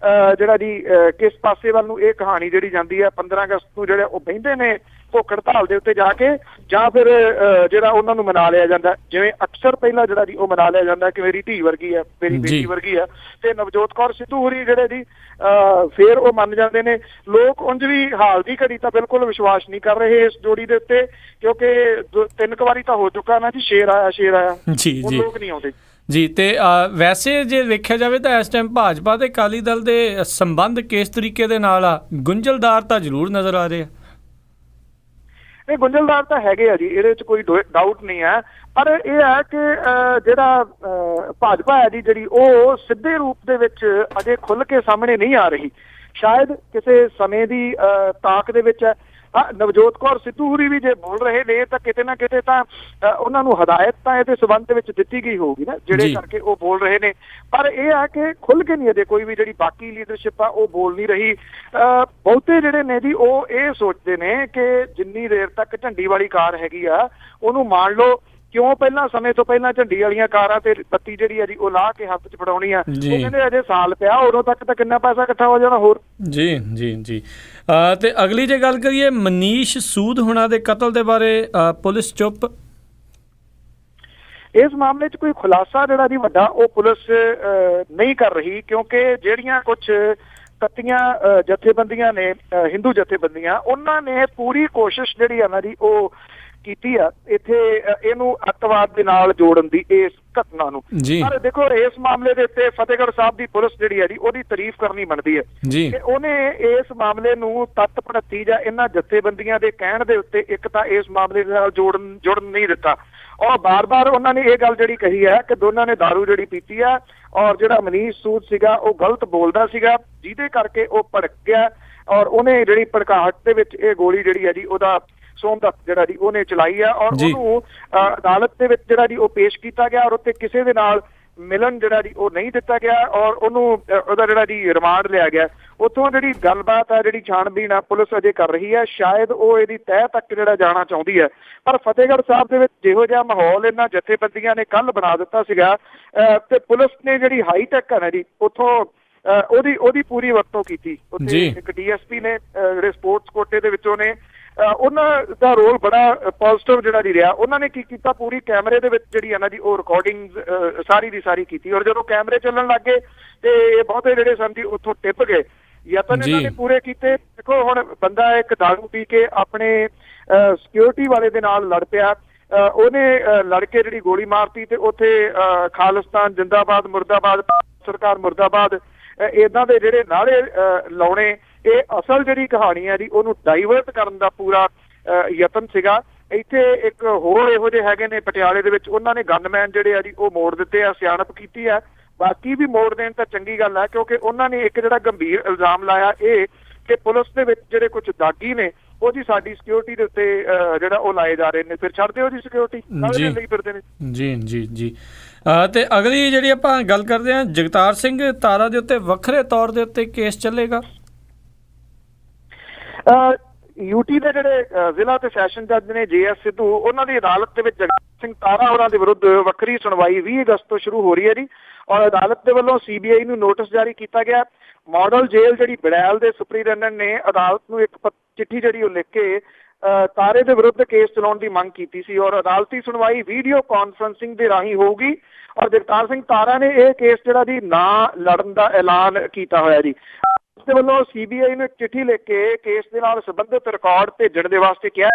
ਜਿਹੜਾ ਜੀ ਕਿਸ ਪਾਸੇ ਵੱਲ ਨੂੰ ਇਹ ਕਹਾਣੀ ਜਿਹੜੀ ਜਾਂਦੀ ਹੈ। 15 ਅਗਸਤ ਨੂੰ ਜਿਹੜੇ ਉਹ ਬਹਿੰਦੇ ਨੇ ਭੁੱਖ ਹੜਤਾਲ ਦੇ ਉੱਤੇ ਜਾ ਕੇ ਜਾਂ ਫਿਰ ਜਿਹੜਾ ਉਹਨਾਂ ਨੂੰ ਮਨਾ ਲਿਆ ਜਾਂਦਾ, ਜਿਵੇਂ ਅਕਸਰ ਪਹਿਲਾਂ ਜਿਹੜਾ ਜੀ ਉਹ ਮਨਾ ਲਿਆ ਜਾਂਦਾ ਕਿ ਮੇਰੀ ਧੀ ਵਰਗੀ ਹੈ, ਮੇਰੀ ਬੇਟੀ ਵਰਗੀ ਹੈ, ਤੇ ਨਵਜੋਤ ਕੌਰ ਸਿੱਧੂ ਹੋਰੀ ਜਿਹੜੇ ਜੀ ਫੇਰ ਉਹ ਮੰਨ ਜਾਂਦੇ ਨੇ। ਲੋਕ ਉਂਝ ਵੀ ਹਾਲ ਦੀ ਘੜੀ ਤਾਂ ਬਿਲਕੁਲ ਵਿਸ਼ਵਾਸ ਨਹੀਂ ਕਰ ਰਹੇ ਇਸ ਜੋੜੀ ਦੇ ਉੱਤੇ ਕਿਉਂਕਿ 3 ਵਾਰੀ ਤਾਂ ਹੋ ਚੁੱਕਾ ਨਾ ਜੀ ਸ਼ੇਰ ਆਇਆ ਲੋਕ ਨਹੀਂ ਆਉਂਦੇ ਜੀ। ਤੇ ਵੈਸੇ ਜੇ ਵੇਖਿਆ ਜਾਵੇ ਤਾਂ ਇਸ ਟਾਈਮ ਭਾਜਪਾ ਤੇ ਅਕਾਲੀ ਦਲ ਦੇ ਸੰਬੰਧ ਕਿਸ ਤਰੀਕੇ ਦੇ ਨਾਲ ਆ? ਗੁੰਝਲਦਾਰ ਤਾਂ ਜ਼ਰੂਰ ਨਜ਼ਰ ਆ ਰਹੇ ਆ। ਇਹ ਗੁੰਝਲਦਾਰ ਤਾਂ ਹੈਗੇ ਆ ਜੀ, ਇਹਦੇ ਵਿੱਚ ਕੋਈ ਡਾਊਟ ਨਹੀਂ ਹੈ, ਪਰ ਇਹ ਹੈ ਕਿ ਜਿਹੜਾ ਭਾਜਪਾ ਹੈ ਜੀ ਜਿਹੜੀ ਉਹ ਸਿੱਧੇ ਰੂਪ ਦੇ ਵਿੱਚ ਅਜੇ ਖੁੱਲ ਕੇ ਸਾਹਮਣੇ ਨਹੀਂ ਆ ਰਹੀ। ਸ਼ਾਇਦ ਕਿਸੇ ਸਮੇਂ ਦੀ ਤਾਕ ਦੇ ਵਿੱਚ ਨਵਜੋਤ ਕੌਰ ਸਿੱਧੂ ਹੋਰੀ ਵੀ ਜੇ ਬੋਲ ਰਹੇ ਨੇ ਤਾਂ ਕਿਤੇ ਨਾ ਕਿਤੇ ਤਾਂ ਉਹਨਾਂ ਨੂੰ ਹਦਾਇਤ ਤਾਂ ਇਹਦੇ ਸਬੰਧ ਦੇ ਵਿੱਚ ਦਿੱਤੀ ਗਈ ਹੋਊਗੀ ਨਾ ਜਿਹੜੇ ਕਰਕੇ ਉਹ ਬੋਲ ਰਹੇ ਨੇ। ਪਰ ਇਹ ਆ ਕਿ ਖੁੱਲ ਕੇ ਨਹੀਂ ਅਜੇ ਕੋਈ ਵੀ ਜਿਹੜੀ ਬਾਕੀ ਲੀਡਰਸ਼ਿਪ ਆ ਉਹ ਬੋਲ ਨਹੀਂ ਰਹੀ। ਬਹੁਤੇ ਜਿਹੜੇ ਨੇ ਜੀ ਉਹ ਇਹ ਸੋਚਦੇ ਨੇ ਕਿ ਜਿੰਨੀ ਦੇਰ ਤੱਕ ਝੰਡੀ ਵਾਲੀ ਕਾਰ ਹੈਗੀ ਆ ਉਹਨੂੰ ਮੰਨ ਲਓ। ਕਿਉਂ ਪਹਿਲਾਂ ਸਮੇਂ ਤੋਂ ਪਹਿਲਾਂ ਝੰਡੀ ਵਾਲੀਆਂ ਕਾਰਾਂ ਤੇ ਬੱਤੀ ਜਿਹੜੀ ਆ ਜੀ ਉਹ ਲਾ ਕੇ ਹੱਥ 'ਚ ਫੜਾਉਣੀ ਆ, ਉਹ ਕਹਿੰਦੇ ਅਜੇ ਸਾਲ ਪਿਆ ਉਦੋਂ ਤੱਕ ਤਾਂ ਕਿੰਨਾ ਪੈਸਾ ਇਕੱਠਾ ਹੋ ਜਾਣਾ ਹੋਰ। ਜੀ ਤੇ ਅਗਲੀ ਜੇ ਗੱਲ ਕਰੀਏ ਮਨੀਸ਼ ਸੂਦ ਹੁਣਾਂ ਦੇ ਕਤਲ ਦੇ ਬਾਰੇ ਪੁਲਿਸ ਚੁੱਪ। ਇਸ ਮਾਮਲੇ 'ਚ ਕੋਈ ਖੁਲਾਸਾ ਜਿਹੜਾ ਜੀ ਵੱਡਾ ਉਹ ਪੁਲਿਸ ਨਹੀਂ ਕਰ ਰਹੀ ਕਿਉਂਕਿ ਜਿਹੜੀਆਂ ਕੁਝ ਕੱਤੀਆਂ ਜਥੇਬੰਦੀਆਂ ਨੇ ਹਿੰਦੂ ਜਥੇਬੰਦੀਆਂ ਉਹਨਾਂ ਨੇ ਪੂਰੀ ਕੋਸ਼ਿਸ਼ ਜਿਹੜੀ ਆ ਨਾ ਜੀ ਉਹ ਕੀਤੀ ਆ ਇੱਥੇ ਇਹਨੂੰ ਅੱਤਵਾਦ ਦੇ ਨਾਲ ਜੋੜਨ ਦੀ ਇਸ ਘਟਨਾ ਨੂੰ। ਪਰ ਦੇਖੋ ਇਸ ਮਾਮਲੇ ਦੇ ਉੱਤੇ ਫਤਿਹਗੜ੍ਹ ਸਾਹਿਬ ਦੀ ਪੁਲਿਸ ਜਿਹੜੀ ਹੈ ਜੀ ਉਹਦੀ ਤਾਰੀਫ ਕਰਨੀ ਬਣਦੀ ਹੈ ਕਿ ਉਹਨੇ ਇਸ ਮਾਮਲੇ ਨੂੰ ਤੱਤ ਭੜੱਤੀ ਜਾਂ ਇਹਨਾਂ ਜਥੇਬੰਦੀਆਂ ਦੇ ਕਹਿਣ ਦੇ ਉੱਤੇ ਇੱਕ ਤਾਂ ਇਸ ਮਾਮਲੇ ਦੇ ਨਾਲ ਜੁੜਨ ਨਹੀਂ ਦਿੱਤਾ ਔਰ ਬਾਰ-ਬਾਰ ਉਹਨਾਂ ਨੇ ਇਹ ਗੱਲ ਜਿਹੜੀ ਕਹੀ ਹੈ ਕਿ ਦੋਨਾਂ ਨੇ ਦਾਰੂ ਜਿਹੜੀ ਪੀਤੀ ਆ ਔਰ ਜਿਹੜਾ ਮਨੀਸ਼ ਸੂਦ ਸੀਗਾ ਉਹ ਗਲਤ ਬੋਲਦਾ ਸੀਗਾ ਜਿਹਦੇ ਕਰਕੇ ਉਹ ਭੜਕ ਗਿਆ ਔਰ ਉਹਨੇ ਜਿਹੜੀ ਭੜਕਾਹਟ ਦੇ ਵਿੱਚ ਇਹ ਗੋਲੀ ਜਿਹੜੀ ਹੈ ਜੀ ਉਹਦਾ ਸੋਮਦੱਤ ਜਿਹੜਾ ਜੀ ਉਹਨੇ ਚਲਾਈ ਆ ਔਰ ਉਹਨੂੰ ਅਦਾਲਤ ਦੇ ਵਿੱਚ ਜਿਹੜਾ ਜੀ ਉਹ ਪੇਸ਼ ਕੀਤਾ ਗਿਆ ਔਰ ਉੱਤੇ ਕਿਸੇ ਦੇ ਨਾਲ ਮਿਲਣ ਜਿਹੜਾ ਜੀ ਉਹ ਨਹੀਂ ਦਿੱਤਾ ਗਿਆ ਔਰ ਉਹਨੂੰ ਉਹਦਾ ਜਿਹੜਾ ਜੀ ਰਿਮਾਂਡ ਲਿਆ ਗਿਆ। ਉੱਥੋਂ ਜਿਹੜੀ ਗੱਲਬਾਤ ਆ ਜਿਹੜੀ ਛਾਣਬੀਣ ਆ ਪੁਲਿਸ ਅਜੇ ਕਰ ਰਹੀ ਹੈ, ਸ਼ਾਇਦ ਉਹ ਇਹਦੀ ਤਹਿ ਤੱਕ ਜਿਹੜਾ ਜਾਣਾ ਚਾਹੁੰਦੀ ਹੈ। ਪਰ ਫਤਿਹਗੜ੍ਹ ਸਾਹਿਬ ਦੇ ਵਿੱਚ ਜਿਹੋ ਜਿਹਾ ਮਾਹੌਲ ਇਹਨਾਂ ਜਥੇਬੰਦੀਆਂ ਨੇ ਕੱਲ ਬਣਾ ਦਿੱਤਾ ਸੀਗਾ ਤੇ ਪੁਲਿਸ ਨੇ ਜਿਹੜੀ ਹਾਈਟੈਕ ਹੈ ਨਾ ਜੀ ਉੱਥੋਂ ਉਹਦੀ ਪੂਰੀ ਵਰਤੋਂ ਕੀਤੀ। ਉੱਥੇ ਇੱਕ ਡੀਐਸਪੀ ਨੇ ਜਿਹੜੇ ਸਪੋਰਟਸ ਕੋਟੇ ਦੇ ਵਿੱਚੋਂ ਨੇ, ਉਹਨਾਂ ਦਾ ਰੋਲ ਬੜਾ ਪੋਜ਼ਿਟਿਵ ਜਿਹੜਾ ਜੀ ਰਿਹਾ। ਉਹਨਾਂ ਨੇ ਕੀ ਕੀਤਾ, ਪੂਰੀ ਕੈਮਰੇ ਦੇ ਵਿੱਚ ਜਿਹੜੀ ਇਹਨਾਂ ਦੀ ਉਹ ਰਿਕਾਰਡਿੰਗ ਸਾਰੀ ਦੀ ਸਾਰੀ ਕੀਤੀ, ਔਰ ਜਦੋਂ ਕੈਮਰੇ ਚੱਲਣ ਲੱਗ ਗਏ ਤੇ ਬਹੁਤੇ ਜਿਹੜੇ ਸਨ ਜੀ ਉੱਥੋਂ ਟਿਪ ਗਏ। ਯਤਨ ਇਹਨਾਂ ਨੇ ਪੂਰੇ ਕੀਤੇ। ਦੇਖੋ ਹੁਣ ਬੰਦਾ ਇੱਕ ਦਾਰੂ ਪੀ ਕੇ ਆਪਣੇ ਸਿਕਿਉਰਿਟੀ ਵਾਲੇ ਦੇ ਨਾਲ ਲੜ ਪਿਆ, ਉਹਨੇ ਲੜ ਕੇ ਜਿਹੜੀ ਗੋਲੀ ਮਾਰਤੀ ਤੇ ਉੱਥੇ ਖਾਲਿਸਤਾਨ ਜਿੰਦਾਬਾਦ, ਮੁਰਦਾਬਾਦ, ਸਰਕਾਰ ਮੁਰਦਾਬਾਦ, ਏਦਾਂ ਦੇ ਜਿਹੜੇ ਨਾਅਰੇ ਲਾਉਣੇ, ਇਹ ਅਸਲ ਜਿਹੜੀ ਕਹਾਣੀ ਹੈ ਜੀ ਉਹਨੂੰ ਡਾਈਵਰਟ ਕਰਨ ਦਾ ਪੂਰਾ ਯਤਨ ਸੀਗਾ। ਇੱਥੇ ਇੱਕ ਹੋਰ ਇਹੋ ਜਿਹੇ ਹੈਗੇ ਨੇ ਪਟਿਆਲੇ ਦੇ ਵਿੱਚ, ਉਹਨਾਂ ਨੇ ਗਨਮੈਨ ਜਿਹੜੇ ਆ ਜੀ ਉਹ ਮੋੜ ਦਿੱਤੇ ਆ, ਸਿਆਣਪ ਕੀਤੀ ਆ। ਬਾਕੀ ਵੀ ਮੋੜ ਦੇਣ ਤਾਂ ਚੰਗੀ ਗੱਲ ਹੈ, ਕਿਉਂਕਿ ਉਹਨਾਂ ਨੇ ਇੱਕ ਜਿਹੜਾ ਗੰਭੀਰ ਇਲਜ਼ਾਮ ਲਾਇਆ ਇਹ ਕਿ ਪੁਲਿਸ ਦੇ ਵਿੱਚ ਜਿਹੜੇ ਕੁਝ ਦਾਗੀ ਨੇ ਉਹ ਜੀ ਸਾਡੀ ਸਿਕਿਉਰਿਟੀ ਦੇ ਉੱਤੇ ਜਿਹੜਾ ਉਹ ਲਾਏ ਜਾ ਰਹੇ ਨੇ। ਫਿਰ ਛੱਡਦੇ ਹੋ ਜੀ ਸਿਕਿਉਰਿਟੀ ਲਈ ਫਿਰਦੇ ਨੇ। ਜੀ ਜੀ ਜੀ ਤੇ ਅਗਲੀ ਜਿਹੜੀ ਆਪਾਂ ਗੱਲ ਕਰਦੇ ਹਾਂ, ਜਗਤਾਰ ਸਿੰਘ ਤਾਰਾ ਦੇ ਉੱਤੇ ਵੱਖਰੇ ਤੌਰ ਦੇ ਉੱਤੇ ਕੇਸ ਚੱਲੇਗਾ। ਯੂਟੀ ਦੇ ਜਿਹੜੇ ਜ਼ਿਲ੍ਹਾ ਤੇ ਸੈਸ਼ਨ ਜੱਜ ਨੇ JS ਸਿੱਧੂ, ਉਹਨਾਂ ਦੀ ਅਦਾਲਤ ਦੇ ਵਿੱਚ ਜਗਤਾਰ ਸਿੰਘ ਤਾਰਾ ਹੋਰਾਂ ਦੇ ਵਿਰੁੱਧ ਵੱਖਰੀ ਸੁਣਵਾਈ 20 ਅਗਸਤ ਤੋਂ ਸ਼ੁਰੂ ਹੋ ਰਹੀ ਹੈ ਜੀ, ਔਰ ਅਦਾਲਤ ਦੇ ਵੱਲੋਂ CBI ਨੂੰ ਨੋਟਿਸ ਜਾਰੀ ਕੀਤਾ ਗਿਆ। ਮਾਡਲ ਜੇਲ੍ਹ ਜਿਹੜੀ ਬੜੈਲ ਦੇ ਸੁਪਰੀਡੈਂਟੈਂਟ ਨੇ ਅਦਾਲਤ ਨੂੰ ਇੱਕ ਚਿੱਠੀ ਜਿਹੜੀ ਉਹ ਲਿਖ ਕੇ ਤਾਰੇ ਦੇ ਵਿਰੁੱਧ ਕੇਸ ਚਲਾਉਣ ਦੀ ਮੰਗ ਕੀਤੀ ਸੀ, ਔਰ ਅਦਾਲਤੀ ਸੁਣਵਾਈ ਵੀਡੀਓ ਕਾਨਫਰੰਸਿੰਗ ਦੇ ਰਾਹੀਂ ਹੋਊਗੀ। ਔਰ ਜਗਤਾਰ ਸਿੰਘ ਤਾਰਾ ਨੇ ਇਹ ਕੇਸ ਜਿਹੜਾ ਜੀ ਨਾ ਲੜਨ ਦਾ ਐਲਾਨ ਕੀਤਾ ਹੋਇਆ ਜੀ। ਦੇ ਵੱਲੋਂ CBI ਨੂੰ ਇੱਕ ਚਿੱਠੀ ਲਿਖ ਕੇ ਕੇਸ ਦੇ ਨਾਲ ਸੰਬੰਧਿਤ ਰਿਕਾਰਡ ਭੇਜਣ ਦੇ ਵਾਸਤੇ ਕਿਹਾ।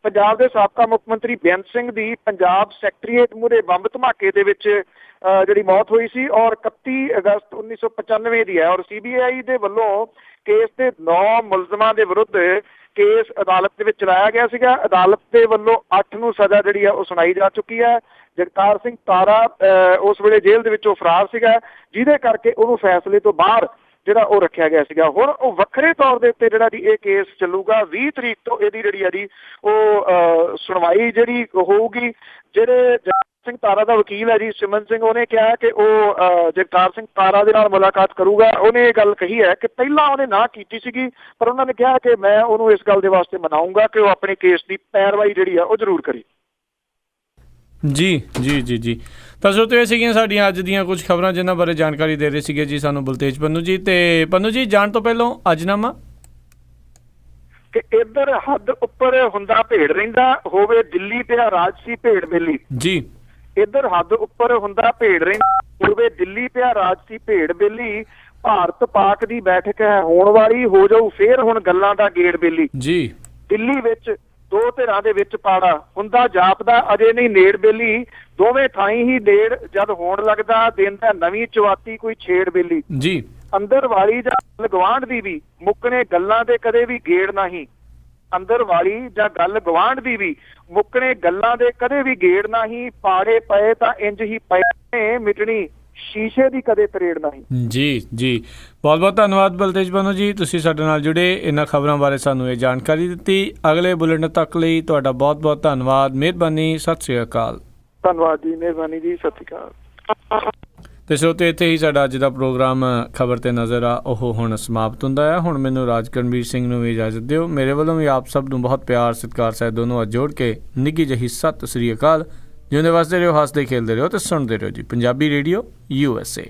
ਪੰਜਾਬ ਦੇ ਸਾਬਕਾ ਮੁੱਖ ਮੰਤਰੀ ਬੇਅੰਤ ਸਿੰਘ ਦੀ ਪੰਜਾਬ ਸੈਕਟਰੀਏਟ ਮੂਹਰੇ ਬੰਬ ਧਮਾਕੇ ਦੇ ਵਿੱਚ ਜਿਹੜੀ ਮੌਤ ਹੋਈ ਸੀ, ਔਰ 31 ਅਗਸਤ 1995 ਦੀ ਹੈ। ਔਰ CBI ਦੇ ਵੱਲੋਂ ਕੇਸ ਦੇ 9 ਮੁਲਜ਼ਮਾਂ ਦੇ ਵਿਰੁੱਧ ਕੇਸ ਅਦਾਲਤ ਦੇ ਵਿੱਚ ਚਲਾਇਆ ਗਿਆ ਸੀਗਾ। ਅਦਾਲਤ ਦੇ ਵੱਲੋਂ 8 ਨੂੰ ਸਜ਼ਾ ਜਿਹੜੀ ਆ ਉਹ ਸੁਣਾਈ ਜਾ ਚੁੱਕੀ ਹੈ। ਜਗਤਾਰ ਸਿੰਘ ਤਾਰਾ ਉਸ ਵੇਲੇ ਜੇਲ੍ਹ ਦੇ ਵਿੱਚੋਂ ਫਰਾਰ ਸੀਗਾ, ਜਿਹਦੇ ਕਰਕੇ ਉਹਨੂੰ ਫੈਸਲੇ ਤੋਂ ਬਾਹਰ ਜਿਹੜਾ ਉਹ ਰੱਖਿਆ ਗਿਆ ਸੀਗਾ। ਹੁਣ ਉਹ ਵੱਖਰੇ ਤੌਰ ਦੇ ਉੱਤੇ ਜਿਹੜਾ ਜੀ ਇਹ ਕੇਸ ਚੱਲੂਗਾ। 20 ਤਰੀਕ ਤੋਂ ਇਹਦੀ ਜਿਹੜੀ ਆ ਜੀ ਉਹ ਸੁਣਵਾਈ ਜਿਹੜੀ ਹੋਊਗੀ। ਜਿਹੜੇ ਜਗਤਾਰ ਸਿੰਘ ਤਾਰਾ ਦਾ ਵਕੀਲ ਹੈ ਜੀ ਸਿਮਨ ਸਿੰਘ, ਉਹਨੇ ਕਿਹਾ ਕਿ ਉਹ ਜਗਤਾਰ ਸਿੰਘ ਤਾਰਾ ਦੇ ਨਾਲ ਮੁਲਾਕਾਤ ਕਰੂਗਾ। ਉਹਨੇ ਇਹ ਗੱਲ ਕਹੀ ਹੈ ਕਿ ਪਹਿਲਾਂ ਉਹਨੇ ਨਾ ਕੀਤੀ ਸੀਗੀ, ਪਰ ਉਹਨਾਂ ਨੇ ਕਿਹਾ ਕਿ ਮੈਂ ਉਹਨੂੰ ਇਸ ਗੱਲ ਦੇ ਵਾਸਤੇ ਮਨਾਊਂਗਾ ਕਿ ਉਹ ਆਪਣੇ ਕੇਸ ਦੀ ਪੈਰਵਾਈ ਜਿਹੜੀ ਆ ਉਹ ਜ਼ਰੂਰ ਕਰੇ। ਜੀ ਜੀ ਜੀ ਜੀ ਤਾਂ ਸੋ ਇਹ ਸੀਗੀਆਂ ਸਾਡੀਆਂ ਅੱਜ ਦੀਆਂ ਕੁਝ ਖਬਰਾਂ ਜਿਨ੍ਹਾਂ ਬਾਰੇ ਜਾਣਕਾਰੀ ਦੇ ਰਹੇ ਸੀਗੇ ਜੀ ਸਾਨੂੰ ਬਲਤੇਜ ਪੰਨੂ ਜੀ। ਤੇ ਪੰਨੂ ਜੀ, ਜਾਣ ਤੋਂ ਪਹਿਲਾਂ ਅਜਨਾਮਾ ਕਿ ਇੱਧਰ ਹੱਦ ਉੱਪਰ ਹੁੰਦਾ ਭੇੜ ਰਹਿੰਦਾ, ਹੋਵੇ ਦਿੱਲੀ ਤੇ ਰਾਜਸੀ ਭੇੜ ਬੇਲੀ। ਜੀ, ਇੱਧਰ ਹੱਦ ਉੱਪਰ ਹੁੰਦਾ ਭੇੜ ਰਹਿੰਦਾ, ਹੋਵੇ ਦਿੱਲੀ ਤੇ ਰਾਜਸੀ ਭੇੜ ਬੇਲੀ। ਭਾਰਤ ਪਾਕ ਦੀ ਬੈਠਕ ਹੈ ਹੋਣ ਵਾਲੀ, ਹੋ ਜਾਊ ਫੇਰ ਹੁਣ ਗੱਲਾਂ ਦਾ ਗੇੜ ਬੇਲੀ। ਜੀ, ਦਿੱਲੀ ਵਿੱਚ ਦੋ ਧਿਰਾਂ ਦੇ ਵਿੱਚ ਪਾੜਾ ਹੁੰਦਾ ਜਾਪਦਾ, ਅਜੇ ਨਹੀਂ ਨੇੜ ਬੇਲੀ। ਦੋਵੇਂ ਥਾਈਂ ਹੀ ਨੇੜ ਜਦ ਹੋਣ ਲੱਗਦਾ, ਦਿੰਦਾ ਨਵੀਂ ਚਵਾਤੀ ਕੋਈ ਛੇੜ ਬੇਲੀ। ਜੀ, ਅੰਦਰ ਵਾਲੀ ਜਾਂ ਗੱਲ ਗਵਾਂਢ ਦੀ ਵੀ ਮੁੱਕਣੇ ਗੱਲਾਂ ਦੇ ਕਦੇ ਵੀ ਗੇੜ ਨਹੀਂ। ਅੰਦਰ ਵਾਲੀ ਜਾਂ ਗੱਲ ਗਵਾਂਢ ਦੀ ਵੀ ਮੁੱਕਣੇ ਗੱਲਾਂ ਦੇ ਕਦੇ ਵੀ ਗੇੜ ਨਹੀਂ। ਪਾੜੇ ਪਏ ਤਾਂ ਇੰਜ ਹੀ ਪਏ, ਮਿਟਣੀ ਸ਼ੀਸ਼ੇ ਦੀ ਕਦੇ ਤਰੇੜ ਨਹੀਂ। ਜੀ ਜੀ, ਬਹੁਤ ਬਹੁਤ ਧੰਨਵਾਦ ਬਲਤੇਜ ਪੰਨੂ ਜੀ, ਤੁਸੀਂ ਸਾਡੇ ਨਾਲ ਜੁੜੇ, ਇਹਨਾਂ ਖਬਰਾਂ ਬਾਰੇ ਸਾਨੂੰ ਇਹ ਜਾਣਕਾਰੀ ਦਿੱਤੀ। ਅਗਲੇ ਬੁਲੇਟਿਨ ਤੱਕ ਲਈ ਤੁਹਾਡਾ ਬਹੁਤ ਬਹੁਤ ਧੰਨਵਾਦ, ਮਿਹਰਬਾਨੀ, ਸਤਿ ਸ੍ਰੀ ਅਕਾਲ। ਧੰਨਵਾਦ ਜੀ, ਮਿਹਰਬਾਨੀ ਜੀ, ਸਤਿ ਸ੍ਰੀ ਅਕਾਲ। ਤੇ ਸਰੋਤੇ, ਇੱਥੇ ਹੀ ਸਾਡਾ ਅੱਜ ਦਾ ਪ੍ਰੋਗਰਾਮ ਖਬਰ ਤੇ ਨਜ਼ਰ ਆ ਉਹ ਹੁਣ ਸਮਾਪਤ ਹੁੰਦਾ ਹੈ। ਹੁਣ ਮੈਨੂੰ ਰਾਜਕਰਨਵੀਰ ਸਿੰਘ ਨੂੰ ਵੀ ਇਜਾਜ਼ਤ ਦਿਓ। ਮੇਰੇ ਵੱਲੋਂ ਵੀ ਆਪ ਸਭ ਨੂੰ ਬਹੁਤ ਪਿਆਰ ਸਤਿਕਾਰ ਸਹਿਤ ਦੋਨੋਂ ਹੱਥ ਜੋੜ ਕੇ ਨਿੱਘੀ ਜਿਹੀ ਸਤਿ ਸ੍ਰੀ ਅਕਾਲ। ਜਿਉਂਦੇ ਵਸਦੇ ਰਹੋ, ਹੱਸਦੇ ਖੇਲਦੇ ਰਹੋ ਤੇ ਸੁਣਦੇ ਰਹੋ ਜੀ ਪੰਜਾਬੀ ਰੇਡੀਓ USA।